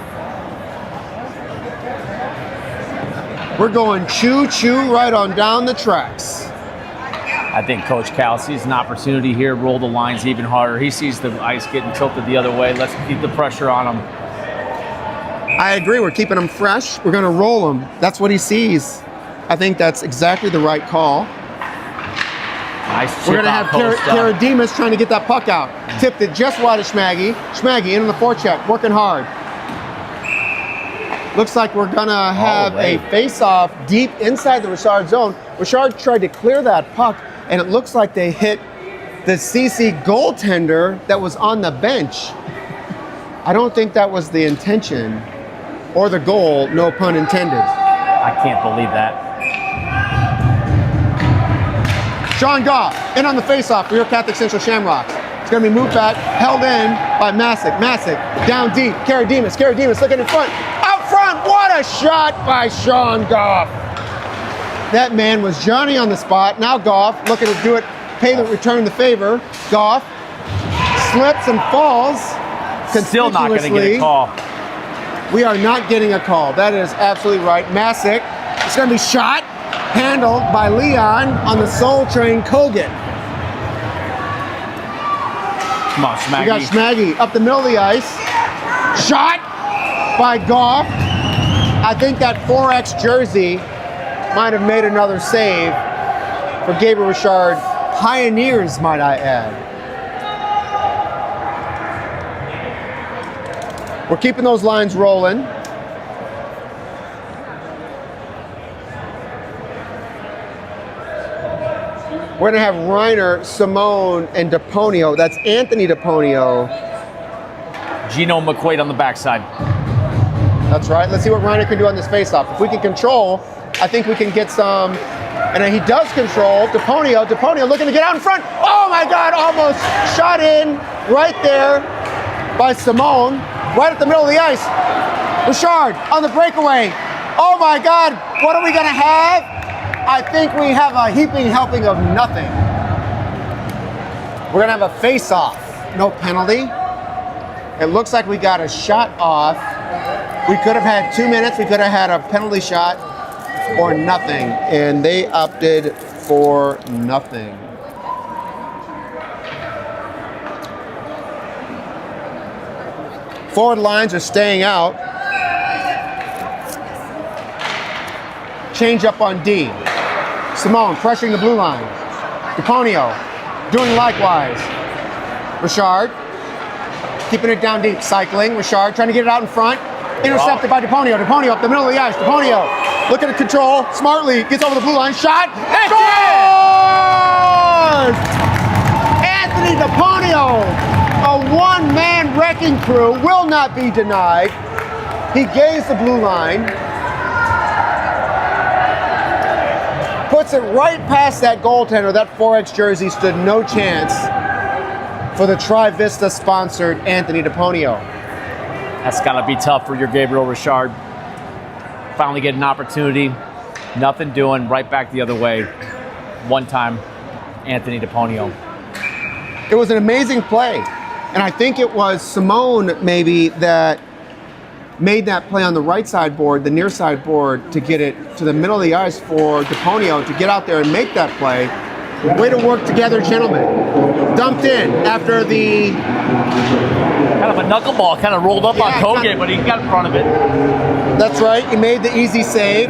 We're going choo-choo right on down the tracks. I think Coach Cal sees an opportunity here, roll the lines even harder. He sees the ice getting tilted the other way. Let's keep the pressure on him. I agree. We're keeping them fresh. We're going to roll them. That's what he sees. I think that's exactly the right call. Nice. We're going to have Karadimas trying to get that puck out. Tipped it just wide of Schmaggy. Schmaggy in on the forecheck, working hard. Looks like we're going to have a face-off deep inside the Richard zone. Richard tried to clear that puck, and it looks like they hit the CC goaltender that was on the bench. I don't think that was the intention or the goal, no pun intended. I can't believe that. Sean Goff in on the faceoff for your Catholic Central Shamrocks. It's going to be moved back, held in by Masick. Masick down deep. Karadimas looking in front. Out front, what a shot by Sean Goff. That man was Johnny on the spot. Now Goff looking to do it, return the favor. Goff slips and falls. Still not going to get a call. We are not getting a call. That is absolutely right. Masick, it's going to be shot, handled by Leon on the Soul Train Kogut. Come on, Schmaggy. We got Schmaggy up the middle of the ice. Shot by Goff. I think that 4X jersey might have made another save for Gabriel Richard. Pioneers, might I add. We're keeping those lines rolling. We're going to have Reiner, Simone, and DePonio. That's Anthony DePonio. Gino McQuaid on the backside. That's right. Let's see what Reiner can do on this faceoff. If we can control, I think we can get some. And he does control. DePonio looking to get out in front. Oh my God, almost shot in right there by Simone, right at the middle of the ice. Richard on the breakaway. Oh my God, what are we going to have? I think we have a heaping helping of nothing. We're going to have a face-off. No penalty. It looks like we got a shot off. We could have had 2 minutes. We could have had a penalty shot or nothing. And they opted for nothing. Forward lines are staying out. Change up on D. Simone pressuring the blue line. DePonio doing likewise. Richard keeping it down deep. Cycling. Richard trying to get it out in front. Intercepted by DePonio. DePonio up the middle of the ice. DePonio looking at control. Smartly gets over the blue line. Shot. Scores! Anthony DePonio, a one-man wrecking crew, will not be denied. He gazed the blue line. Puts it right past that goaltender. That 4X jersey stood no chance for the Tri-Vista sponsored Anthony DePonio. That's got to be tough for your Gabriel Richard. Finally get an opportunity. Nothing doing. Right back the other way. One time, Anthony DePonio. It was an amazing play. And I think it was Simone maybe that made that play on the right side board, the near side board, to get it to the middle of the ice for DePonio to get out there and make that play. Way to work together, gentlemen. Dumped in after the... Kind of a knuckleball, kind of rolled up on Kogan, but he got in front of it. That's right, he made the easy save.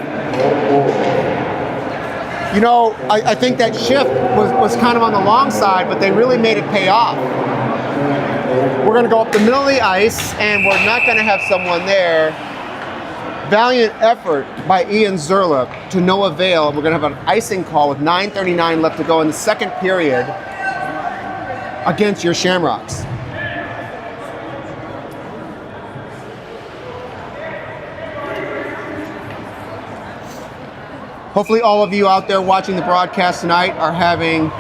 You know, I think that shift was kind of on the long side, but they really made it pay off. We're going to go up the middle of the ice, and we're not going to have someone there. Valiant effort by Ian Zerla to no avail. We're going to have an icing call with 9:39 left to go in the second period against your Shamrocks. Hopefully all of you out there watching the broadcast tonight are having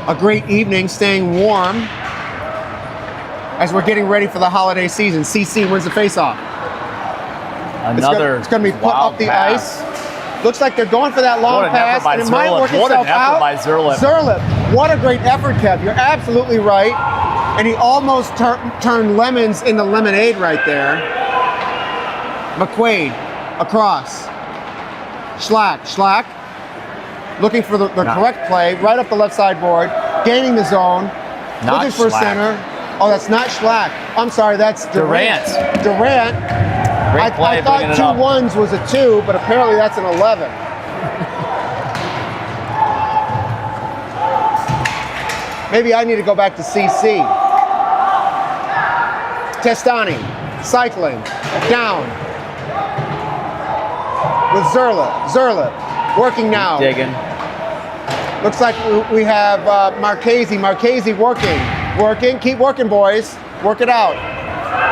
a great evening, staying warm as we're getting ready for the holiday season. CC wins the faceoff. Another It's going to be put up the pass. ice. Looks like they're going for that long pass, and it might work itself out. What an effort by Zerlip. Zerlip, what a great effort, Kev. You're absolutely right. And he almost turned lemons into lemonade right there. McQuaid, across. Schlack, looking for the correct play, right up the left side board, gaining the zone, looking for center. Oh, that's not Schlack. I'm sorry, that's Durant. Great play, I thought 2 1s was a 2, but apparently that's an 11. Maybe I need to go back to CC. Testani, cycling, down. With Zerla, working now. Digging. Looks like we have Marchese working. Keep working, boys. Work it out.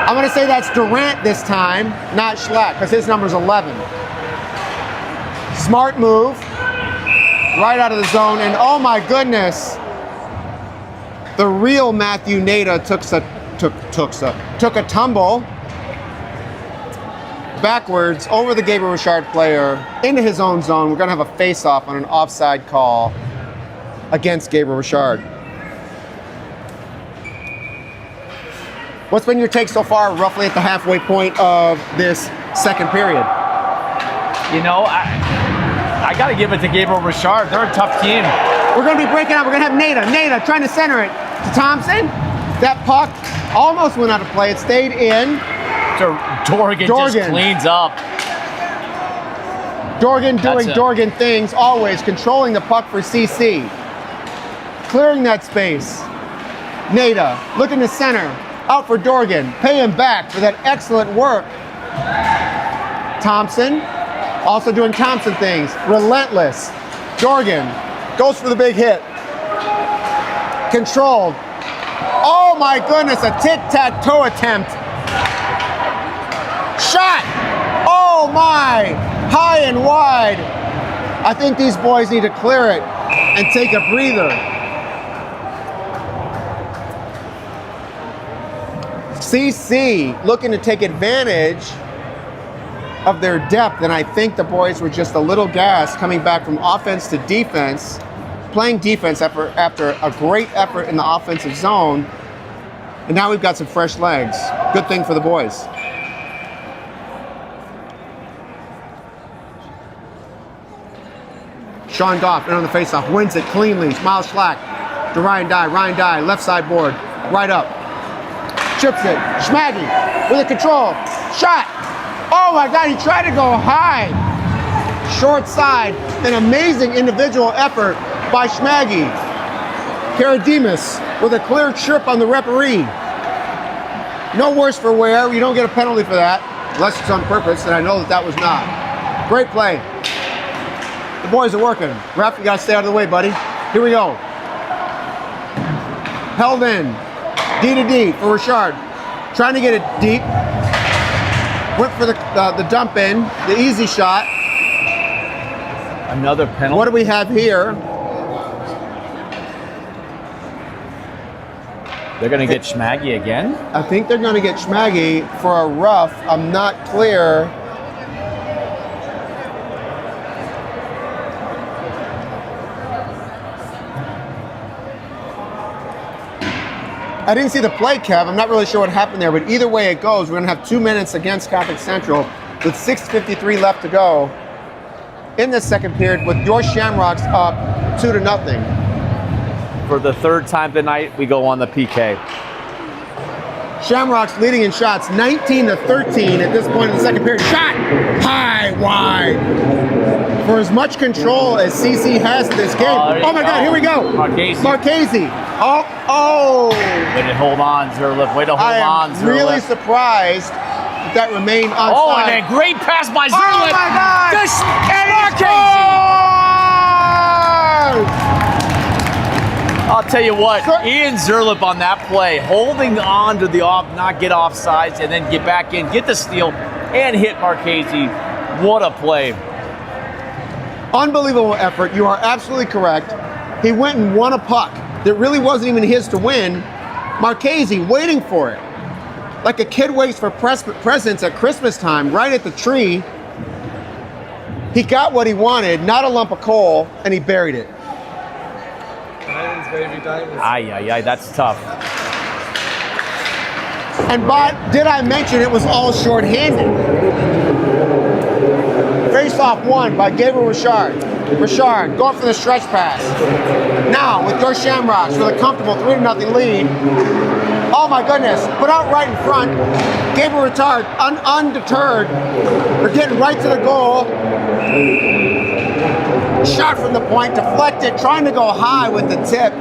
I'm going to say that's Durant this time, not Schlack, because his number's 11. Smart move. Right out of the zone, and oh my goodness. The real Matthew Nader took a tumble backwards over the Gabriel Richard player into his own zone. We're going to have a face-off on an offside call against Gabriel Richard. What's been your take so far, roughly at the halfway point of this second period? You know, I got to give it to Gabriel Richard. They're a tough team. We're going to be breaking out. We're going to have Nader trying to center it to Thompson. That puck almost went out of play. It stayed in. Dorgan just cleans up. Dorgan doing That's Dorgan things, always controlling the puck for CC. Clearing that space. Nada, looking to center. Out for Dorgan. Pay him back for that excellent work. Thompson, also doing Thompson things. Relentless. Dorgan goes for the big hit. Controlled. Oh my goodness, a tic-tac-toe attempt. Shot! Oh my! High and wide. I think these boys need to clear it and take a breather. CC looking to take advantage of their depth, and I think the boys were just a little gassed coming back from offense to defense, playing defense after a great effort in the offensive zone, and now we've got some fresh legs. Good thing for the boys. Sean Goff in on the faceoff, wins it cleanly. Miles Schlack to Ryan Dye. Ryan Dye, left side board, right up. Chips it. Schmaggy with a control. Shot. Oh my God, he tried to go high. Short side. An amazing individual effort by Schmaggy. Karadimas with a clear chirp on the referee. No worse for wear. You don't get a penalty for that, unless it's on purpose, and I know that was not. Great play. The boys are working. Ref, you gotta stay out of the way, buddy. Here we go. Held in. D to D for Richard. Trying to get it deep. Went for the dump in, the easy shot. Another penalty. What do we have here? They're going to get Schmaggy again? I think they're going to get Schmaggy for a rough. I'm not clear. I didn't see the play, Kev. I'm not really sure what happened there, but either way it goes, we're going to have 2 minutes against Catholic Central with 6:53 left to go in the second period with your Shamrocks up 2-0. For the third time tonight, we go on the PK. Shamrocks leading in shots 19-13 at this point in the second period. Shot high, wide. For as much control as CC has in this game. Oh my God, here we go. Marchese. Oh. Way to hold on, Zerlip. Way to hold on, Zerlip. I am really surprised that remained onside. Oh, and a great pass by Zerlip. Oh my God. And Marchese. I'll tell you what, Ian Zerlip on that play, holding on to the not get off sides and then get back in, get the steal, and hit Marchese. What a play. Unbelievable effort. You are absolutely correct. He went and won a puck that really wasn't even his to win. Marchese waiting for it. Like a kid waits for presents at Christmas time, right at the tree. He got what he wanted, not a lump of coal, and he buried it. Diamonds, baby, diamonds. Ay, that's tough. And did I mention it was all short-handed? Face-off won by Gabriel Richard. Richard going for the stretch pass. Now with your Shamrocks with a comfortable 3-0 lead. Oh my goodness, put out right in front. Gabriel Richard undeterred. They're getting right to the goal. Shot from the point, deflected, trying to go high with the tip,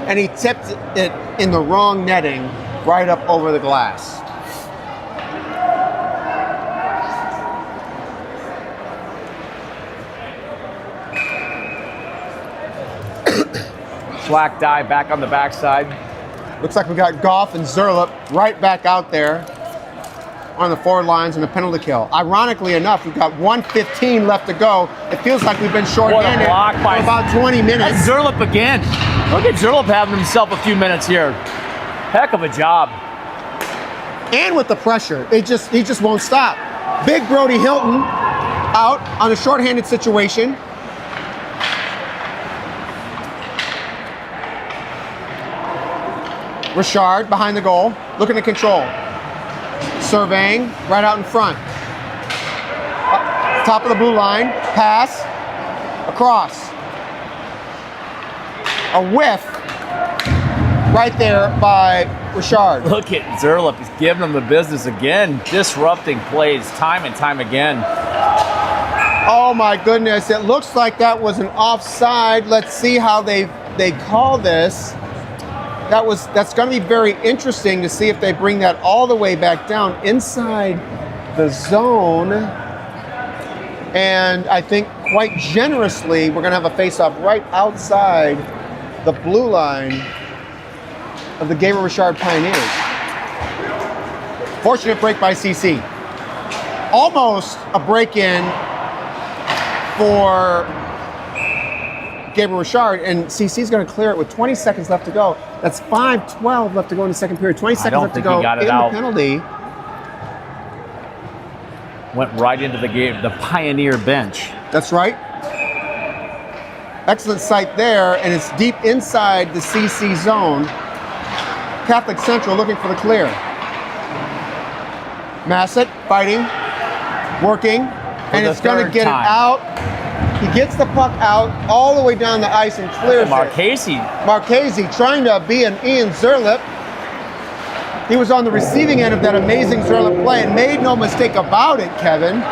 and he tipped it in the wrong netting, right up over the glass. Slack dive back on the backside. Looks like we got Goff and Zerlip right back out there on the forward lines in the penalty kill. Ironically enough, we've got 1:15 left to go. It feels like we've been short-handed for about 20 minutes. That's Zerlip again. Look at Zerlip having himself a few minutes here. Heck of a job. And with the pressure, he just won't stop. Big Brody Hilton out on a short-handed situation. Richard behind the goal, looking to control. Surveying, right out in front. Top of the blue line, pass, across. A whiff right there by Richard. Look at Zerlip. He's giving them the business again, disrupting plays time and time again. Oh my goodness, it looks like that was an offside. Let's see how they call this. That's going to be very interesting to see if they bring that all the way back down inside the zone. And I think quite generously, we're going to have a face-off right outside the blue line of the Gabriel Richard Pioneers. Fortunate break by CC. Almost a break-in for Gabriel Richard, and CC's going to clear it with 20 seconds left to go. That's 5:12 left to go in the second period. 20 seconds left to go in the penalty. Went right into the game, the Pioneer bench. That's right. Excellent sight there, and it's deep inside the CC zone. Catholic Central looking for the clear. Massett fighting, working, and it's going to get it out. He gets the puck out all the way down the ice and clears Marchese. Marchese trying to be an Ian Zerlip. He was on the receiving end of that amazing Zerlip play and made no mistake about it, Kevin,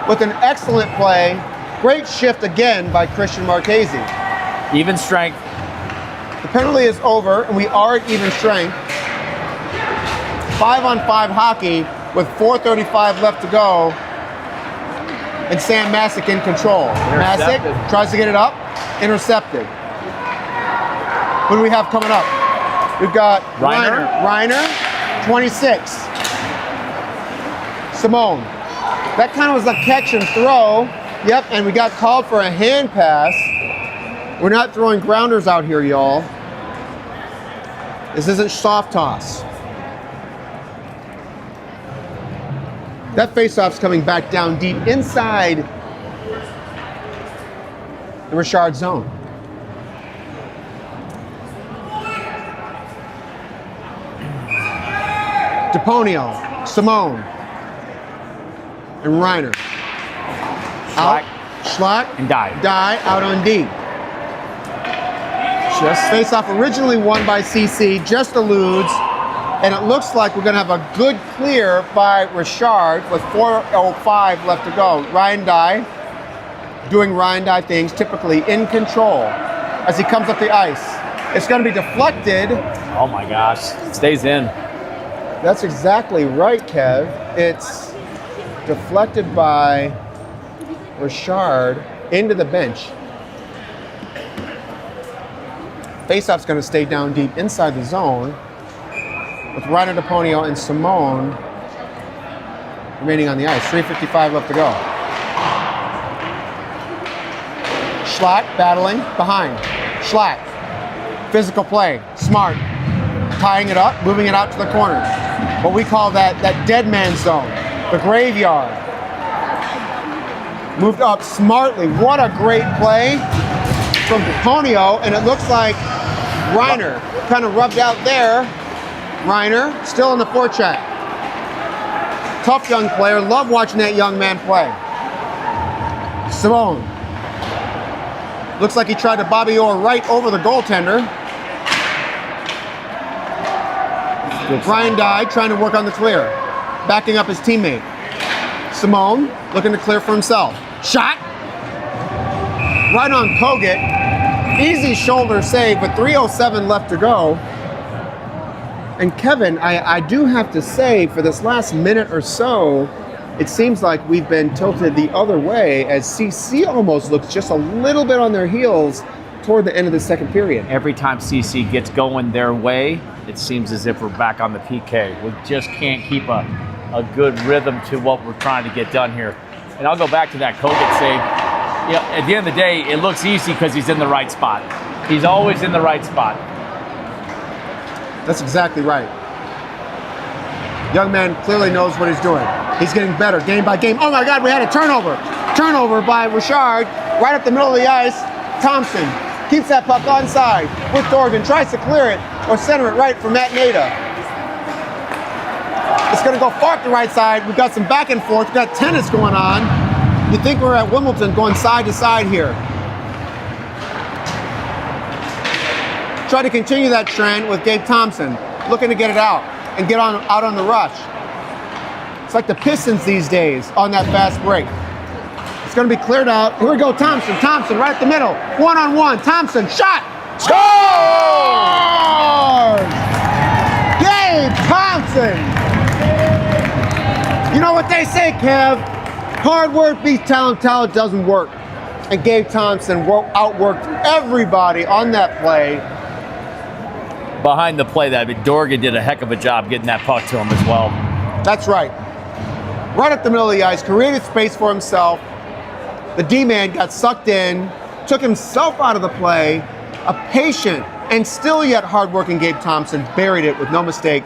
with an excellent play. Great shift again by Christian Marchese. Even strength. The penalty is over, and we are at even strength. 5-on-5 hockey with 4:35 left to go. And Sam Masick in control. Masick tries to get it up. Intercepted. Who do we have coming up? We've got Reiner, 26. Simone. That kind of was a catch and throw. Yep, and we got called for a hand pass. We're not throwing grounders out here, y'all. This isn't soft toss. That faceoff's coming back down deep inside the Richard zone. DePonio, Simone, and Reiner. Out, Schlack, and Die out on D. Just face-off originally won by CC, just eludes, and it looks like we're going to have a good clear by Richard with 4:05 left to go. Ryan Dye doing Ryan Dye things, typically in control as he comes up the ice. It's going to be deflected. Oh my gosh, stays in. That's exactly right, Kev. It's deflected by Richard into the bench. Faceoff's going to stay down deep inside the zone with Reiner, DePonio, and Simone remaining on the ice. 3:55 left to go. Schlack battling behind. Schlack. Physical play. Smart. Tying it up, moving it out to the corner. What we call that dead man zone. The graveyard. Moved up smartly. What a great play from DePonio, and it looks like Reiner kind of rubbed out there. Reiner still in the forecheck. Tough young player. Love watching that young man play. Simone. Looks like he tried to Bobby Orr right over the goaltender. Ryan Dye trying to work on the clear. Backing up his teammate. Simone looking to clear for himself. Shot. Right on Kogut. Easy shoulder save with 3:07 left to go. And Kevin, I do have to say, for this last minute or so, it seems like we've been tilted the other way as CC almost looks just a little bit on their heels toward the end of the second period. Every time CC gets going their way, it seems as if we're back on the PK. We just can't keep a good rhythm to what we're trying to get done here. And I'll go back to that Kogut save. Yeah, at the end of the day, it looks easy because he's in the right spot. He's always in the right spot. That's exactly right. Young man clearly knows what he's doing. He's getting better game by game. Oh my God, we had a turnover. Turnover by Richard right up the middle of the ice. Thompson keeps that puck onside with Dorgan, tries to clear it or center it right for Matt Nader. It's going to go far up the right side. We've got some back and forth. We've got tennis going on. You think we're at Wimbledon going side to side here. Try to continue that trend with Gabe Thompson. looking to get it out and get out on the rush. It's like the Pistons these days on that fast break. It's going to be cleared out. Here we go, Thompson. Thompson right at the middle. One-on-one. Thompson, shot. Scores! Gabe Thompson. You know what they say, Kev? Hard work beats talent. Talent doesn't work. And Gabe Thompson outworked everybody on that play. Behind the play, that Dorgan did a heck of a job getting that puck to him as well. That's right. Right up the middle of the ice, created space for himself. The D-man got sucked in, took himself out of the play. A patient and still yet hardworking Gabe Thompson buried it with no mistake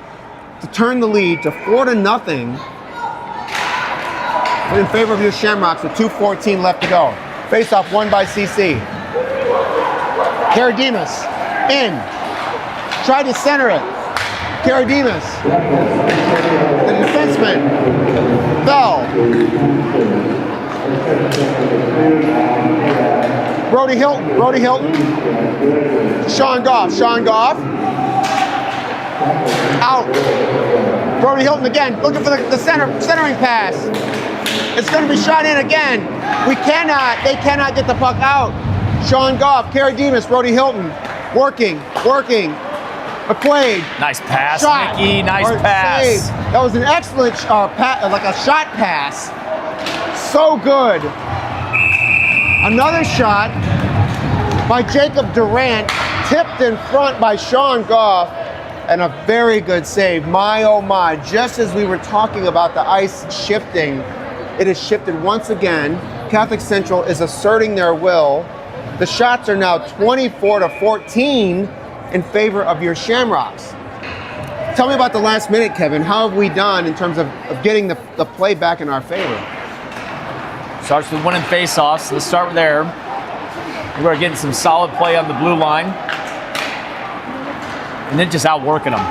to turn the lead to 4-0 in favor of your Shamrocks with 2:14 left to go. Face-off won by CC. Karadimas in. Tried to center it. Karadimas. The defenseman fell. Brody Hilton. Sean Goff. Out. Brody Hilton again, looking for the centering pass. It's going to be shot in again. They cannot get the puck out. Sean Goff, Karadimas, Brody Hilton, working. McQuaid. Nice pass, Shot. Mickey. Nice pass. Save. That was an excellent like a shot pass. So good. Another shot by Jacob Durant, tipped in front by Sean Goff, and a very good save. My, oh my, just as we were talking about the ice shifting, it has shifted once again. Catholic Central is asserting their will. The shots are now 24-14 in favor of your Shamrocks. Tell me about the last minute, Kevin. How have we done in terms of getting the play back in our favor? Starts with winning face-offs. Let's start there. We're getting some solid play on the blue line. And then just outworking them.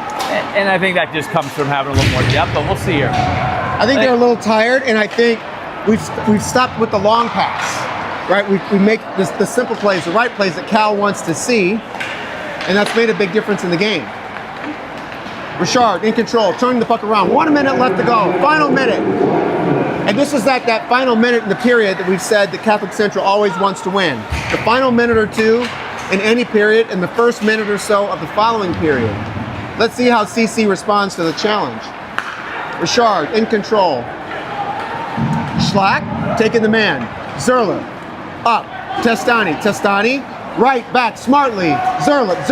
And I think that just comes from having a little more depth, but we'll see here. I think they're a little tired, and I think we've stopped with the long pass, right? We make the simple plays, the right plays that Cal wants to see, and that's made a big difference in the game. Richard in control, turning the puck around. 1 minute left to go, final minute. And this is that final minute in the period that we've said that Catholic Central always wants to win. The final minute or two in any period and the first minute or so of the following period. Let's see how CC responds to the challenge. Richard in control. Schlack taking the man. Zerlip up. Testani. Right back smartly. Zerlip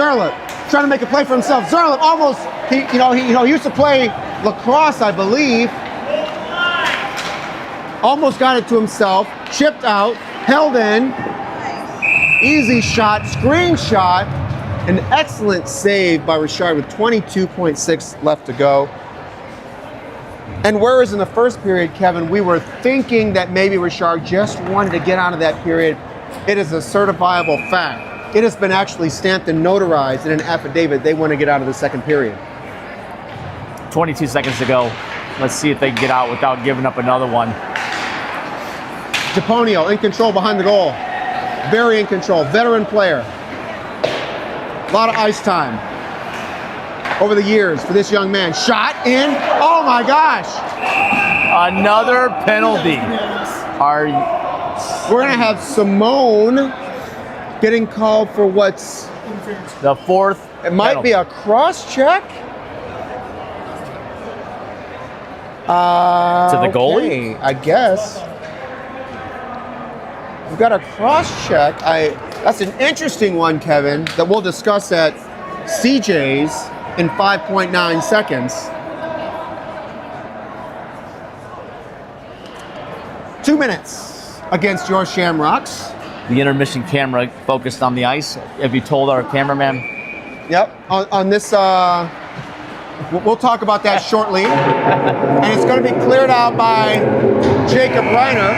trying to make a play for himself. Zerlip almost, he used to play lacrosse, I believe. Almost got it to himself. Chipped out. Held in. Easy shot. Screen shot. An excellent save by Richard with 22.6 left to go. And whereas in the first period, Kevin, we were thinking that maybe Richard just wanted to get out of that period, it is a certifiable fact. It has been actually stamped and notarized in an affidavit they want to get out of the second period. 22 seconds to go. Let's see if they can get out without giving up another one. Deponio in control behind the goal. Very in control. Veteran player. A lot of ice time over the years for this young man. Shot in. Oh my gosh. Another penalty. We're going to have Simone getting called for what's the fourth. It might be a cross check. To the goalie? Okay, I guess. We've got a cross check. That's an interesting one, Kevin, that we'll discuss at CJ's in 5.9 seconds. 2 minutes against your Shamrocks. The intermission camera focused on the ice. Have you told our cameraman? Yep, on this, we'll talk about that shortly. And it's going to be cleared out by Jacob Reiner.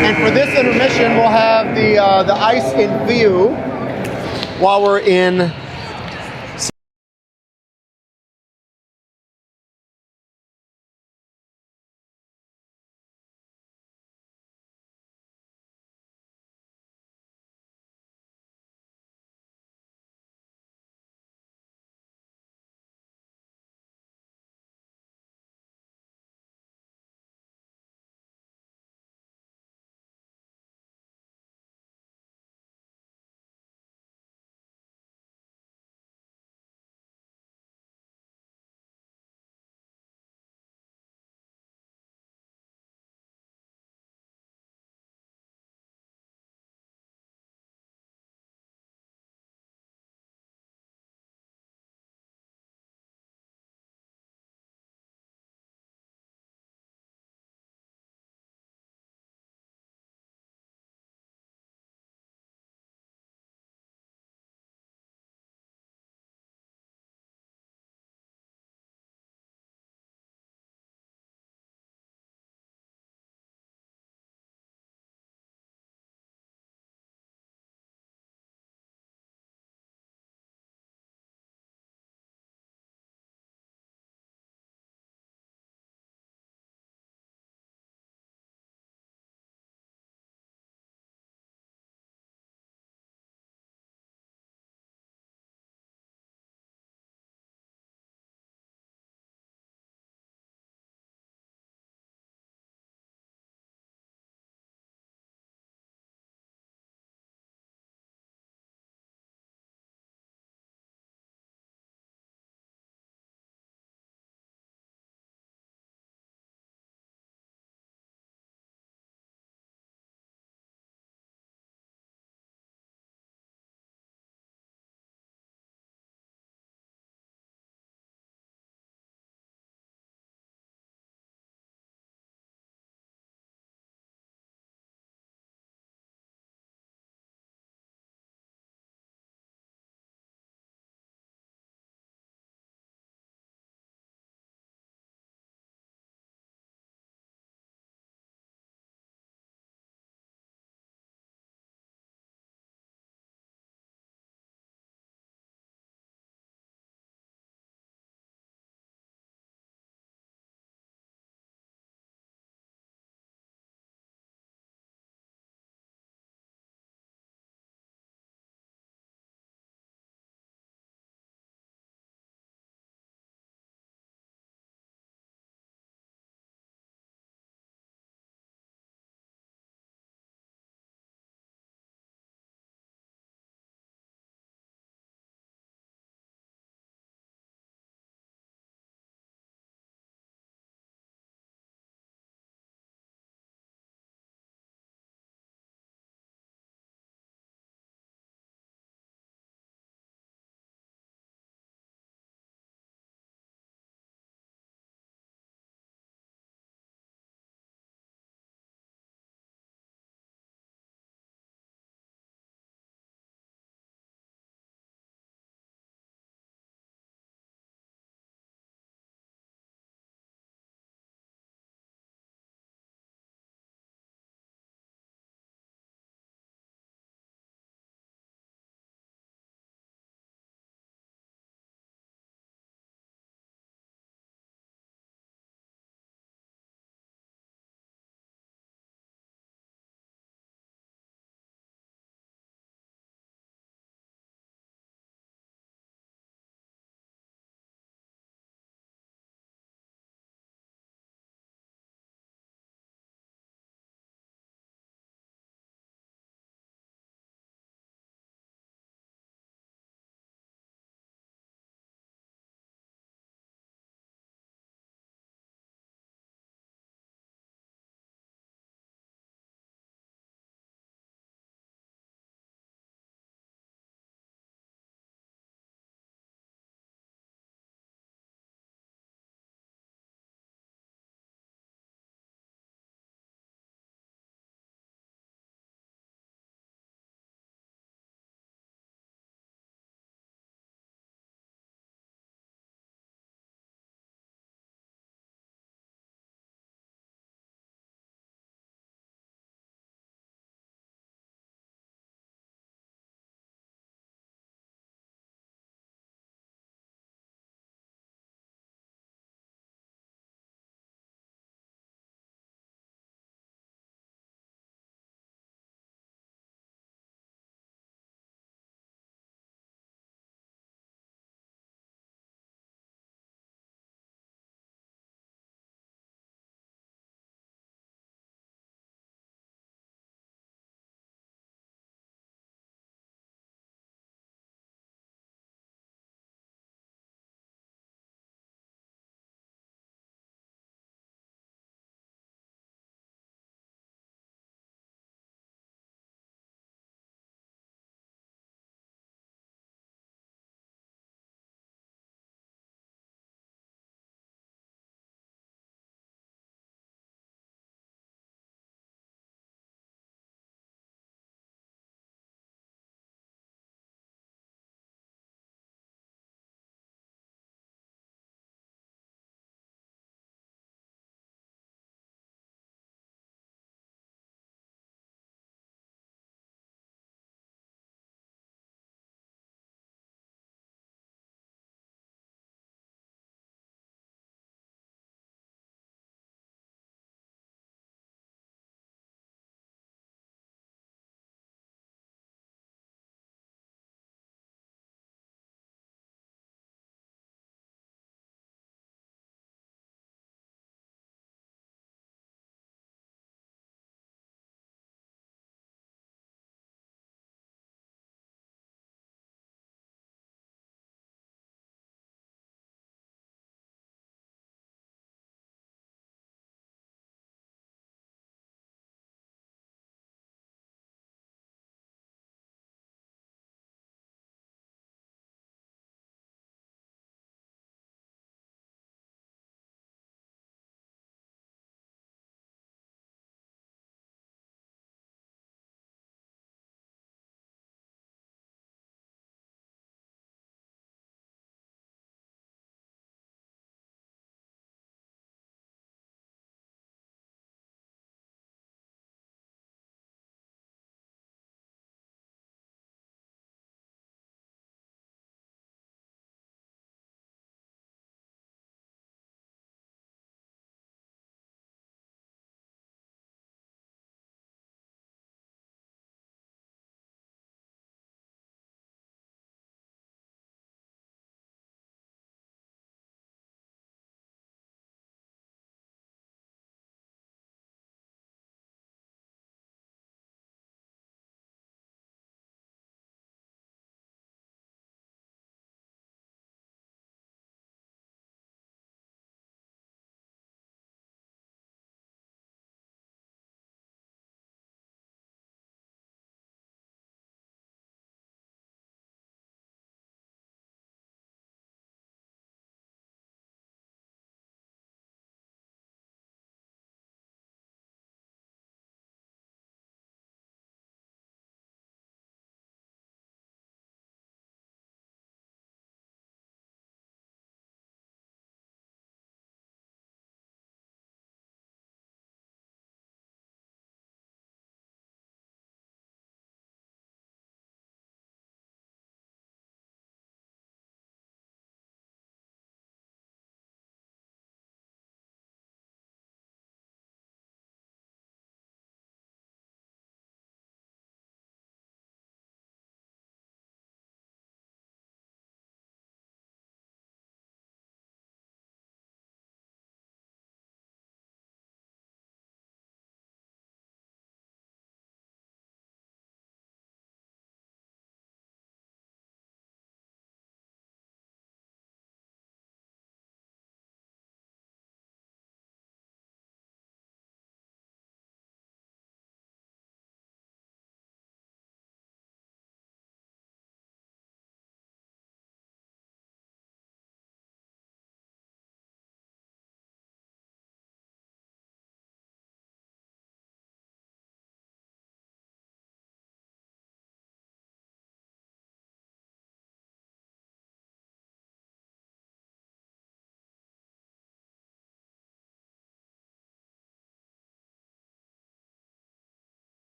And for this intermission, we'll have the ice in view while we're in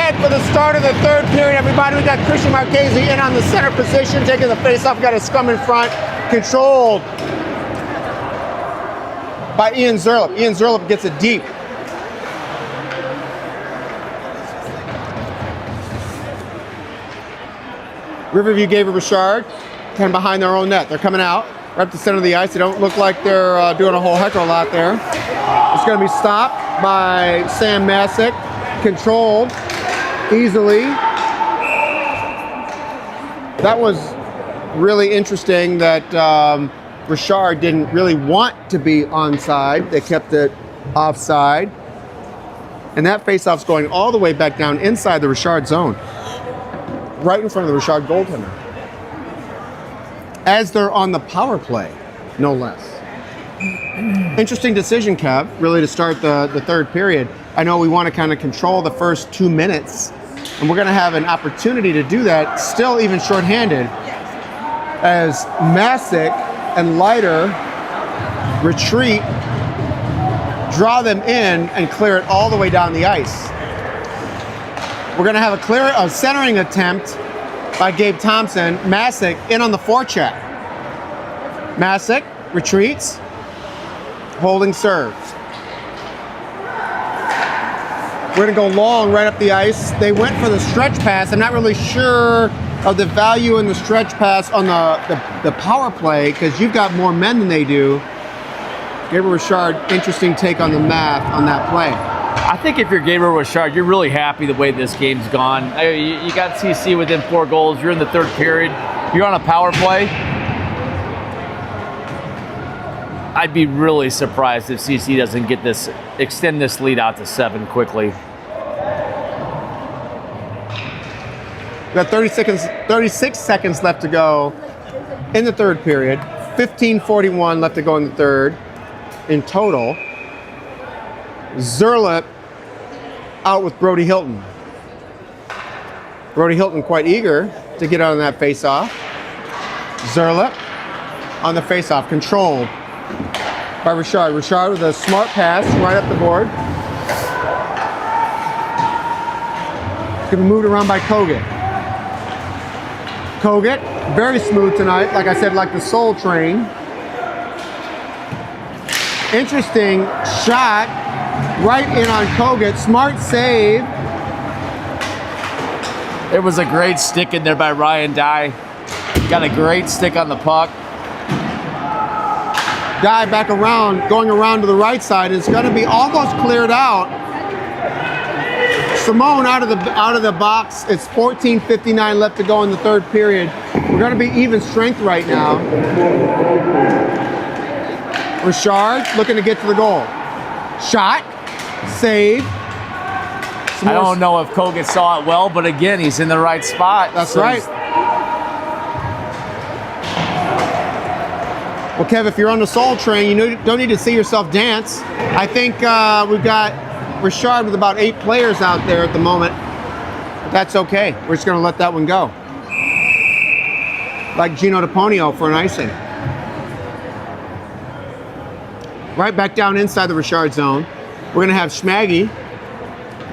set for the start of the third period, everybody. We got Christian Marchese in on the center position, taking the face-off. We got a scrum in front, controlled by Ian Zurlip. Ian Zurlip gets it deep. Riverview, Gabriel, Richard, kind of behind their own net. They're coming out right up the center of the ice. They don't look like they're doing a whole heck of a lot there. It's going to be stopped by Sam Masick, controlled easily. That was really interesting that Richard didn't really want to be onside. They kept it offside. And that faceoff's going all the way back down inside the Richard zone, right in front of the Richard goaltender, as they're on the power play, no less. Interesting decision, Kev, really, to start the third period. I know we want to kind of control the first 2 minutes, and we're going to have an opportunity to do that, still even shorthanded, as Masick and Leiter retreat, draw them in, and clear it all the way down the ice. We're going to have a centering attempt by Gabe Thompson. Masick in on the forecheck. Masick retreats, holding serve. We're going to go long right up the ice. They went for the stretch pass. I'm not really sure of the value in the stretch pass on the power play, because you've got more men than they do. Gabriel Richard, interesting take on the math on that play. I think if you're Gabriel Richard, you're really happy the way this game's gone. You got CC within 4 goals. You're in the third period. You're on a power play. I'd be really surprised if CC doesn't extend this lead out to 7 quickly. We got 36 seconds left to go in the third period. 15:41 left to go in the third in total. Zurlip out with Brody Hilton. Brody Hilton quite eager to get out on that face-off. Zurlip on the face-off, controlled by Richard. Richard with a smart pass right up the board. It's going to be moved around by Kogut. Kogut, very smooth tonight. Like I said, like the Soul Train. Interesting shot right in on Kogut. Smart save. It was a great stick in there by Ryan Dye. Got a great stick on the puck. Dye back around, going around to the right side. It's going to be almost cleared out. Simone out of the box. It's 14:59 left to go in the third period. We're going to be even strength right now. Richard looking to get to the goal. Shot, save. I don't know if Kogut saw it well, but again, he's in the right spot. That's right. Well, Kev, if you're on the Soul Train, you don't need to see yourself dance. I think we've got Richard with about 8 players out there at the moment. But that's okay. We're just going to let that one go. Like Gino DiPonio for an icing. Right back down inside the Richard zone. We're going to have Schmaggy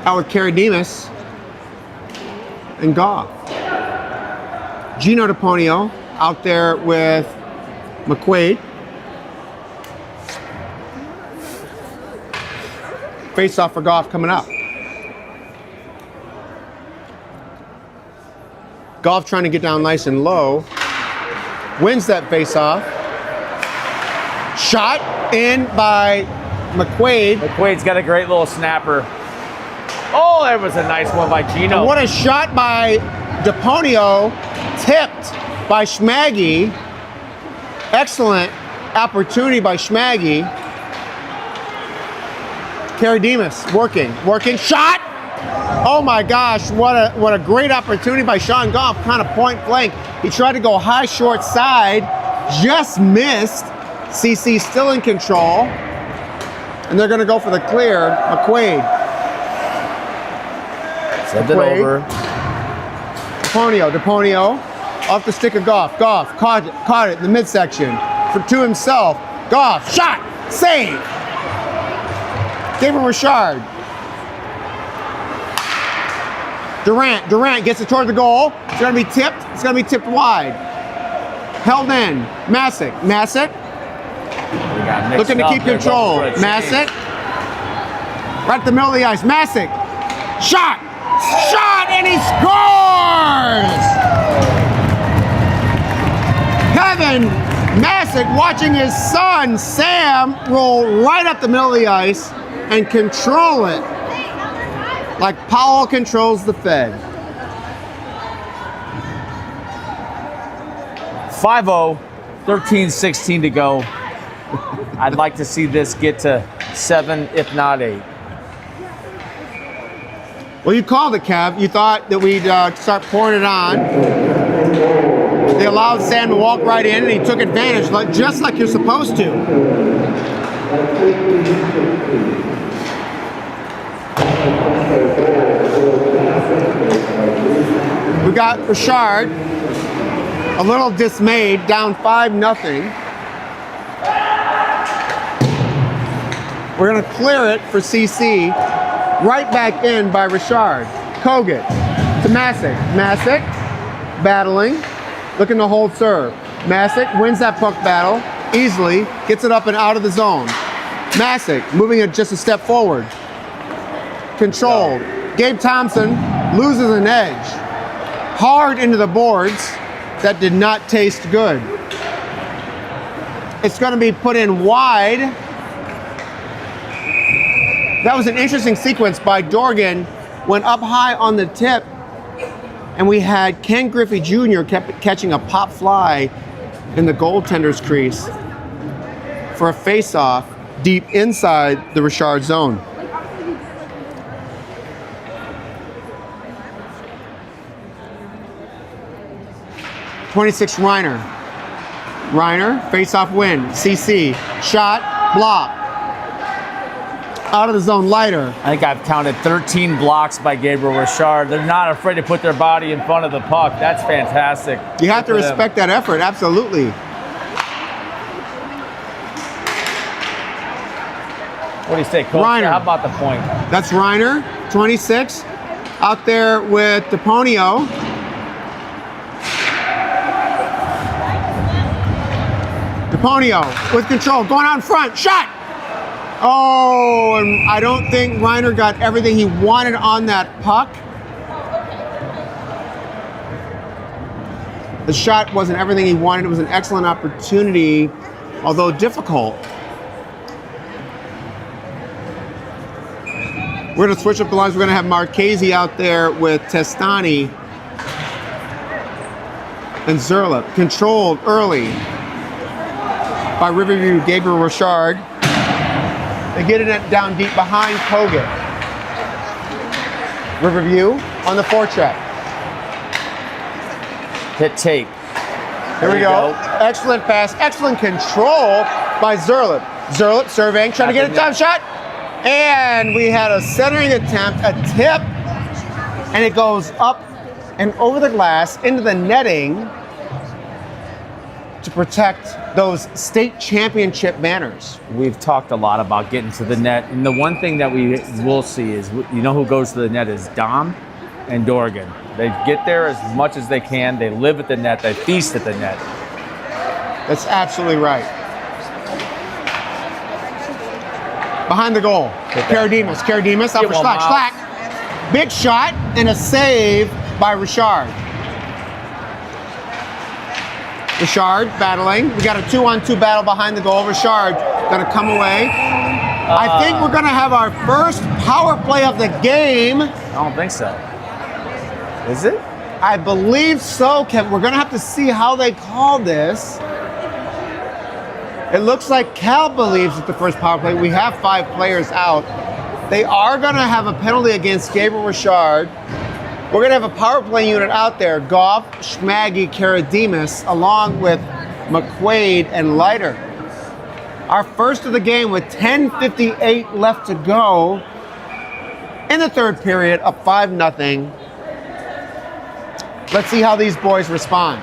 out with Karademas and Goff. Gino DiPonio out there with McQuaid. Face off for Goff coming up. Goff trying to get down nice and low. Wins that face off. Shot in by McQuaid. McQuaid's got a great little snapper. Oh, that was a nice one by Gino. And what a shot by DiPonio, tipped by Schmaggy. Excellent opportunity by Schmaggy. Karademas working, shot! Oh my gosh, what a great opportunity by Sean Goff, kind of point blank. He tried to go high, short side, just missed. CC still in control. And they're gonna go for the clear. McQuaid. Send it over. DiPonio, off the stick of Goff. Goff caught it in the midsection to himself. Goff, shot, save. Gabriel Richard. Durant gets it toward the goal. It's gonna be tipped. It's gonna be tipped wide. Held in. Masick. We got mixed Looking to up keep there, control. going for a Masick. Right at the middle of the ice. Masick. Shot! And he scores! Kevin Masick watching his son, Sam, roll right up the middle of the ice and control it like Powell controls the Fed. 5-0, 13-16 to go. I'd like to see this get to 7, if not 8. Well, you called it, Kev. You thought that we'd start pouring it on. They allowed Sam to walk right in, and he took advantage, just like you're supposed to. We got Richard a little dismayed, down 5-0. We're going to clear it for CC. Right back in by Richard. Kogut to Masick. Masick battling, looking to hold serve. Masick wins that puck battle easily, gets it up and out of the zone. Masick moving it just a step forward. Controlled. Gabe Thompson loses an edge. Hard into the boards. That did not taste good. It's going to be put in wide. That was an interesting sequence by Dorgan. Went up high on the tip, and we had Ken Griffey Jr. kept catching a pop fly in the goaltender's crease for a face-off deep inside the Richard zone. '26 Reiner, face-off win. CC, shot, block. Out of the zone, Leiter. I think I've counted 13 blocks by Gabriel Richard. They're not afraid to put their body in front of the puck. That's fantastic. You have to Good for them. respect that effort, absolutely. What do you say, Coach? Reiner. How about the point? That's Reiner, 26. Out there with DePonio. DePonio with control, going out in front, shot! Oh, and I don't think Reiner got everything he wanted on that puck. The shot wasn't everything he wanted. It was an excellent opportunity, although difficult. We're going to switch up the lines. We're going to have Marchese out there with Testani and Zerlip. Controlled early by Riverview, Gabriel Richard. They get it down deep behind Kogut. Riverview on the forecheck. Hit tape. Here we go. Excellent pass, excellent control by Zerlip. Zerlip surveying, trying to get a time shot. And we had a centering attempt, a tip, and it goes up and over the glass into the netting to protect those state championship banners. We've talked a lot about getting to the net, and the one thing that we will see is, you know who goes to the net is Dom and Dorgan. They get there as much as they can. They live at the net. They feast at the net. That's absolutely right. Behind the goal, Karadimas out for Slack. Big shot and a save by Richard. Richard battling. We got a 2-on-2 battle behind the goal. Richard gonna come away. I think we're gonna have our first power play of the game. I don't think so. Is it? I believe so, Kevin. We're gonna have to see how they call this. It looks like Cal believes it's the first power play. We have 5 players out. They are gonna have a penalty against Gabriel Richard. We're gonna have a power play unit out there, Goff, Schmaggy, Karadimas, along with McQuaid and Leiter. Our first of the game with 10:58 left to go in the third period, up 5-0. Let's see how these boys respond.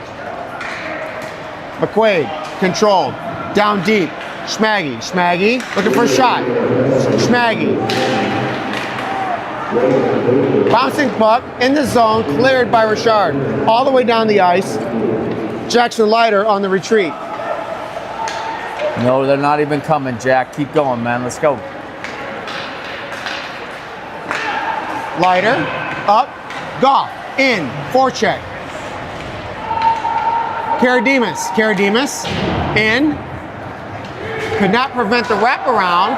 McQuaid, controlled, down deep, Schmaggy, looking for a shot, Schmaggy. Bouncing puck in the zone, cleared by Richard. All the way down the ice. Jackson Leiter on the retreat. No, they're not even coming, Jack. Keep going, man. Let's go. Leiter, up, Goff, in, forecheck. Karadimas, in. Could not prevent the wraparound.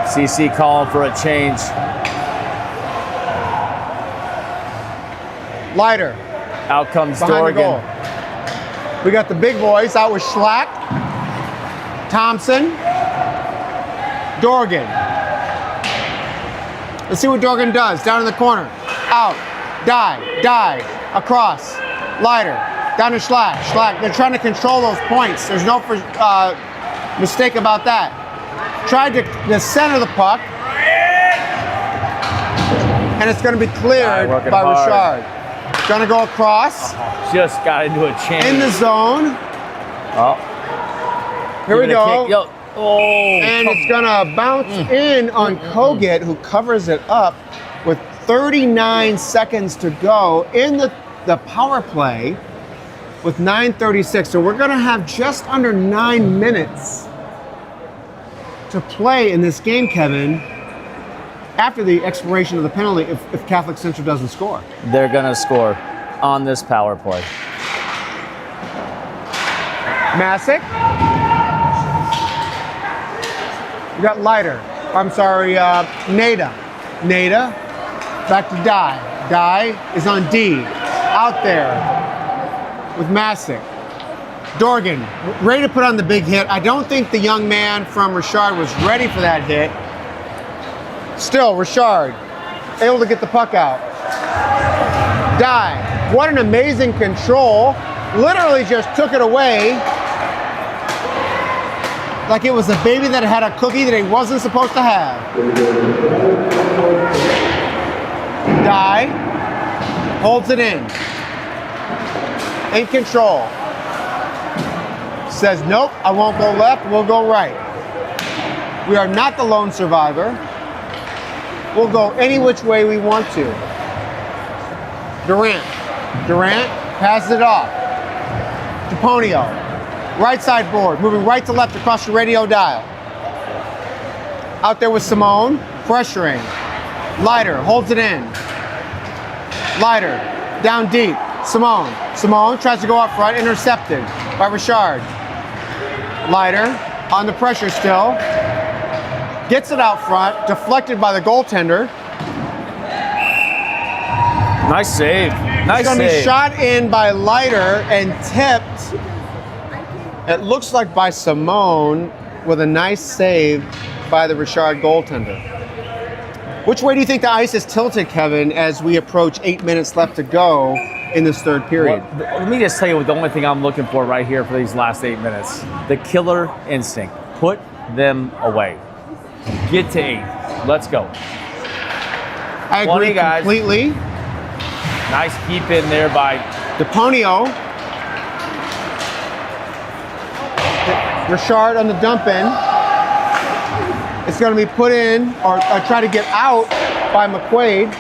CC calling for a change. Leiter, Out comes behind the goal. Dorgan. We got the big boys out with Schlack, Thompson, Dorgan. Let's see what Dorgan does. Down in the corner. Out. Die. Across. Leiter. Down to Schlack. They're trying to control those points. There's no mistake about that. Tried to center the puck. And it's going to be cleared by Richard. Going to go across. Just got into a change. In the zone. Oh. Here we go. Oh, And it's going to bounce in on Kogut, who covers it up with 39 seconds to go in the power play with 9:36. So we're going to have just under 9 minutes to play in this game, Kevin, after the expiration of the penalty if Catholic Central doesn't score. They're going to score on this power play. Masick. We got Leiter. I'm sorry, Nada. Back to Die. Die is on D. Out there with Masick. Dorgan, ready to put on the big hit. I don't think the young man from Richard was ready for that hit. Still, Richard, able to get the puck out. Die. What an amazing control. Literally just took it away like it was a baby that had a cookie that he wasn't supposed to have. Die. Holds it in control. Says, nope, I won't go left, we'll go right. We are not the lone survivor. We'll go any which way we want to. Durant passes it off. DePonio, right side board, moving right to left across the radio dial. Out there with Simone, pressuring. Leiter holds it in. Leiter, down deep. Simone tries to go up front, intercepted by Richard. Leiter on the pressure still. Gets it out front, deflected by the goaltender. Nice save. Nice It's going to be save. shot in by Leiter and tipped. It looks like by Simone with a nice save by the Richard goaltender. Which way do you think the ice is tilted, Kevin, as we approach 8 minutes left to go in this third period? Well, let me just tell you the only thing I'm looking for right here for these last 8 minutes. The killer instinct. Put them away. Get to 8. Let's go. I agree guys. completely. Nice keep in there by DePonio. Richard on the dump in. It's going to be put in or try to get out by McQuaid.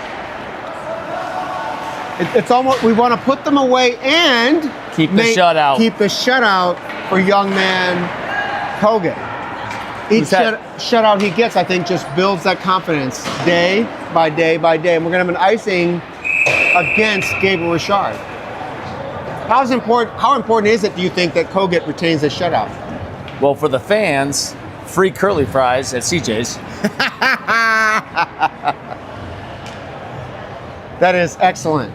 It's almost, we want to put them away and keep the shutout. Keep the shutout for young man Kogut. Each shutout he gets, I think, just builds that confidence day by day by day. And we're going to have an icing against Gabriel Richard. How important is it, do you think, that Kogut retains a shutout? Well, for the fans, free curly fries at CJ's. That is excellent.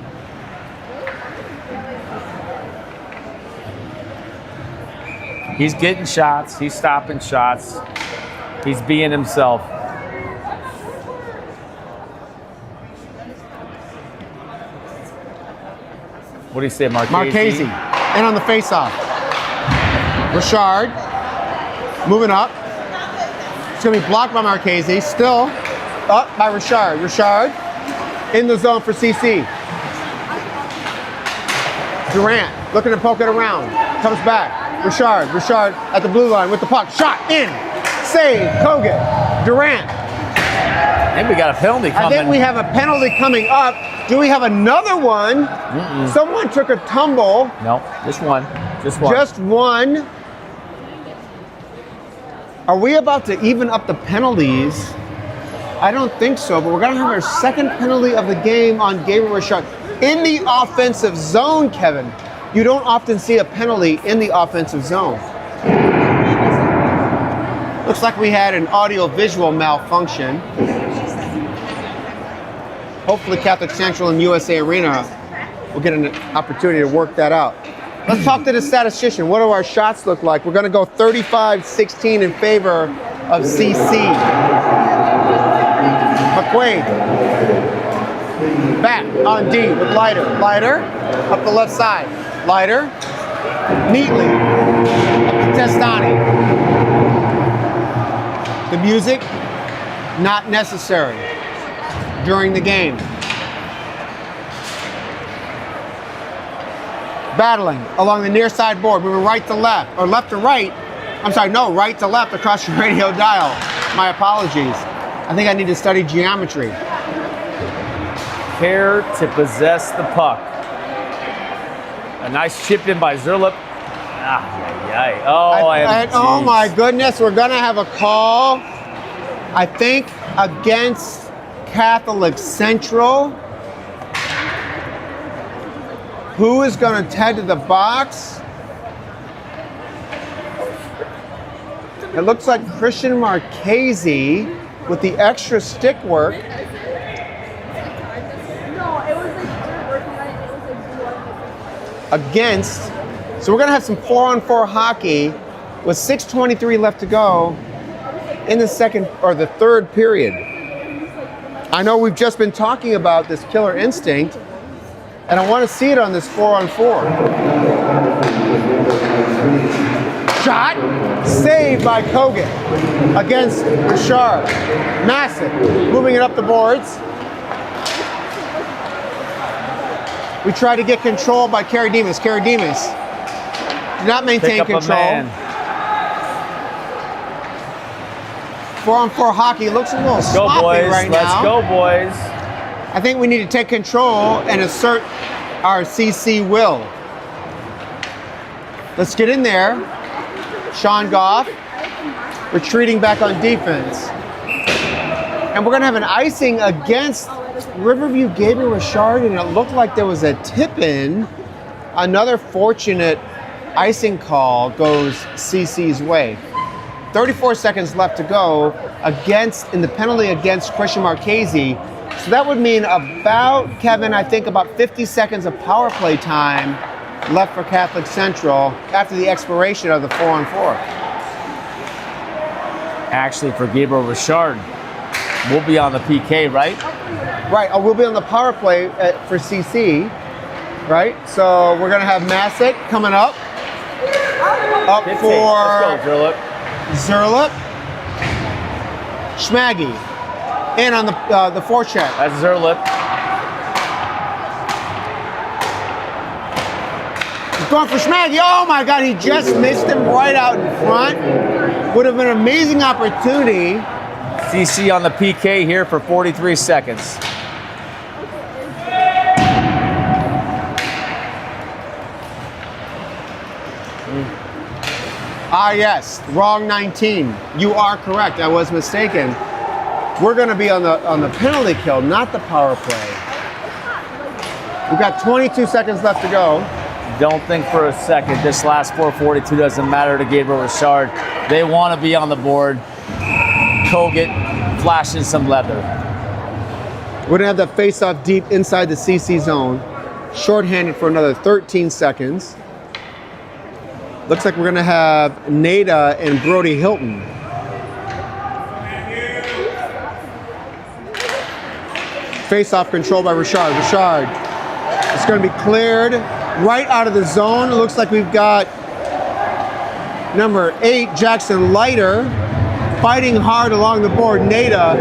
He's getting shots. He's stopping shots. He's being himself. What do you say, Marchese. And on the face-off. Richard. Moving up. It's going to be blocked by Marchese. Still up by Richard. Richard in the zone for CC. Durant looking to poke it around. Comes back. Richard at the blue line with the puck. Shot in. Save. Kogut. Durant. I think we got a penalty coming. I think we have a penalty coming up. Do we have another one? Someone took a tumble. No, just one. Just one. Just one. Are we about to even up the penalties? I don't think so, but we're going to have our second penalty of the game on Gabriel Richard. In the offensive zone, Kevin, you don't often see a penalty in the offensive zone. Looks like we had an audio-visual malfunction. Hopefully Catholic Central and USA Arena will get an opportunity to work that out. Let's talk to the statistician. What do our shots look like? We're going to go 35-16 in favor of CC. McQuaid. Back on D with Leiter. Leiter up the left side. Leiter neatly up to Testani. The music, not necessary during the game. Battling along the near side board, moving right to left, or left to right. I'm sorry, no, right to left across your radio dial. My apologies. I think I need to study geometry. Care to possess the puck. A nice chip in by Zerlip. Oh my goodness, we're gonna have a call, I think, against Catholic Central. Who is gonna head to the box? It looks like Christian Marchese with the extra stick work. Against, so we're gonna have some 4-on-4 hockey with 6:23 left to go in the second or the third period. I know we've just been talking about this killer instinct, and I want to see it on this 4-on-4. Shot, saved by Kogan against Richard. Massive, moving it up the boards. We try to get control by Karademas. Karademas did not maintain control. 4-on-4 hockey looks a little sloppy right now. Let's go, boys. I think we need to take control and assert our CC will. Let's get in there. Sean Goff retreating back on defense. And we're going to have an icing against Riverview Gabriel Richard, and it looked like there was a tip-in. Another fortunate icing call goes CC's way. 34 seconds left to go in the penalty against Christian Marchese. So that would mean about, Kevin, I think about 50 seconds of power play time left for Catholic Central after the expiration of the 4-on-4. Actually, for Gabriel Richard, we'll be on the PK, right? Right, we'll be on the power play for CC, right? So we're gonna have Masick coming up for Zerlip. Schmaggy in on the forecheck. That's Zerlip. He's going for Schmaggy. Oh my God, he just missed him right out in front. Would have been an amazing opportunity. CC on the PK here for 43 seconds. Ah, yes, wrong 19. You are correct. I was mistaken. We're going to be on the penalty kill, not the power play. We've got 22 seconds left to go. Don't think for a second this last 4:42 doesn't matter to Gabriel Richard. They want to be on the board. Kogut flashing some leather. We're going to have that face-off deep inside the CC zone. Shorthanded for another 13 seconds. Looks like we're going to have Nada and Brody Hilton. Face-off controlled by Richard. Richard, it's going to be cleared right out of the zone. It looks like we've got number 8, Jackson Leiter, fighting hard along the board. Nada.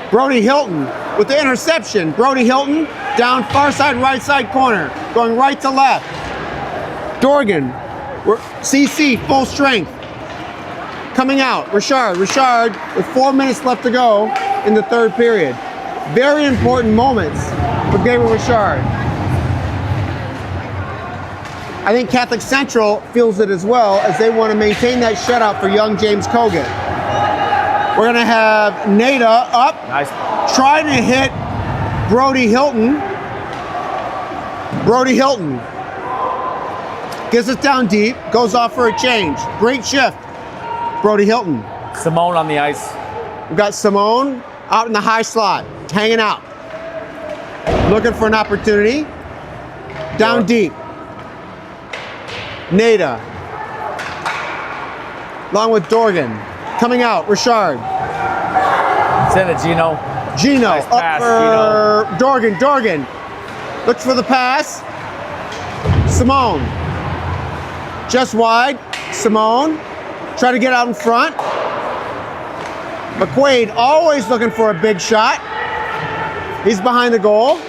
Brody Hilton with the interception. Brody Hilton down far side, right side corner, going right to left. Dorgan, CC full strength. Coming out, Richard with 4 minutes left to go in the third period. Very important moments for Gabriel Richard. I think Catholic Central feels it as well, as they want to maintain that shutout for young James Kogan. We're going to have Nada up, Nice. trying to hit Brody Hilton. Brody Hilton gets it down deep, goes off for a change. Great shift, Brody Hilton. Simone on the ice. We've got Simone out in the high slot, hanging out. Looking for an opportunity. Down deep. Nada. Along with Dorgan. Coming out, Richard. Send it, Gino. Gino Nice up pass, for Dorgan. Dorgan looks for the pass. Simone. Just wide. Simone. Try to get out in front. McQuaid always looking for a big shot. He's behind the goal.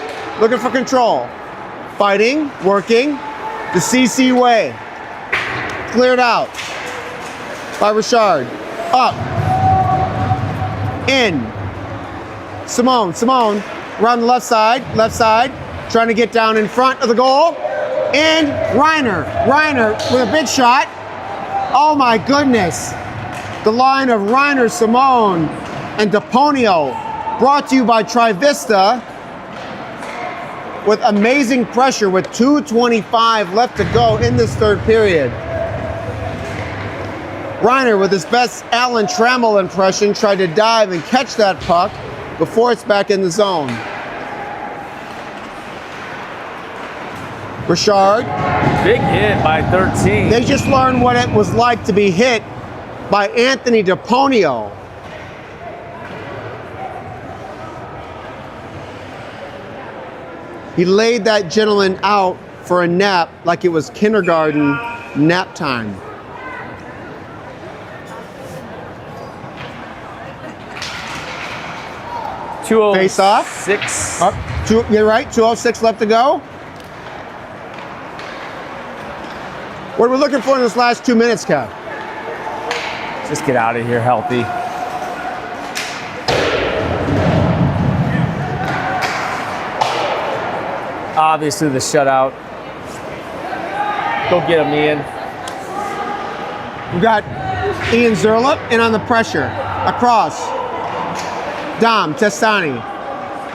Looking for control. Fighting. Working. The CC way. Cleared out by Richard. Up. In. Simone around the left side, trying to get down in front of the goal. And Reiner with a big shot. Oh my goodness. The line of Reiner, Simone, and DePonio, brought to you by Trivista, with amazing pressure with 2:25 left to go in this third period. Reiner, with his best Alan Trammell impression, tried to dive and catch that puck before it's back in the zone. Richard. Big hit by 13. They just learned what it was like to be hit by Anthony DePonio. He laid that gentleman out for a nap like it was kindergarten nap time. Face off. 6. You're right, 2:06 left to go. What are we looking for in this last 2 minutes, Kev? Just get out of here healthy. Obviously the shutout. Go get him, Ian. We got Ian Zerlup in on the pressure. Across. Dom Testani.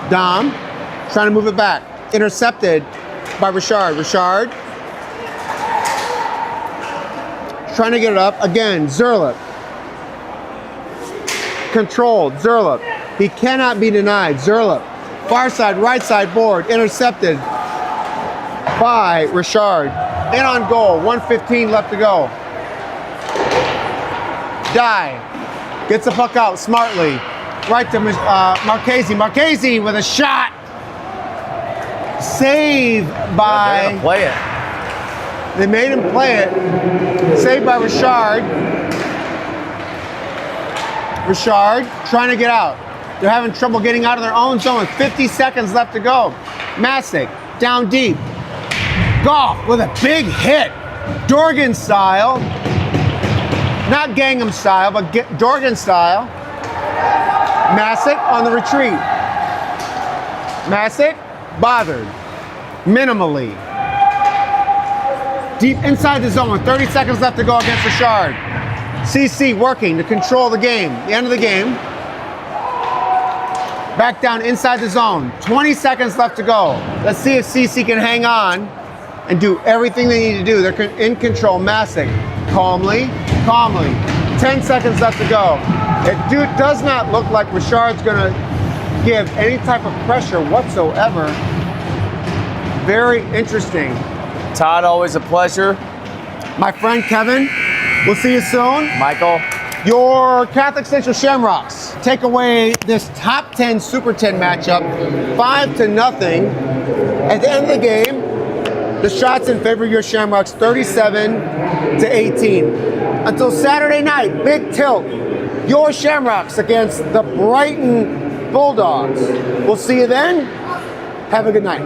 Dom trying to move it back. Intercepted by Richard. Richard trying to get it up. Again, Zerlup. Controlled. Zerlup. He cannot be denied. Zerlup. Far side, right side board. Intercepted by Richard. In on goal. 1:15 left to go. Die. Gets the puck out smartly. Right to Marchese. Marchese with a shot. Saved by... Play it. They made him play it. Saved by Richard. Richard trying to get out. They're having trouble getting out of their own zone. 50 seconds left to go. Masick down deep. Goff with a big hit. Dorgan style. Not Gangnam style, but Dorgan style. Masick on the retreat. Masick bothered. Minimally. Deep inside the zone. 30 seconds left to go against Richard. CC working to control the game. The end of the game. Back down inside the zone. 20 seconds left to go. Let's see if CC can hang on and do everything they need to do. They're in control. Masick. Calmly. 10 seconds left to go. It does not look like Richard's going to give any type of pressure whatsoever. Very interesting. Todd, always a pleasure. My friend Kevin, we'll see you soon. Michael. Your Catholic Central Shamrocks take away this top 10 Super 10 matchup 5-0. At the end of the game, the shots in favor of your Shamrocks 37-18. Until Saturday night, big tilt. Your Shamrocks against the Brighton Bulldogs. We'll see you then. Have a good night.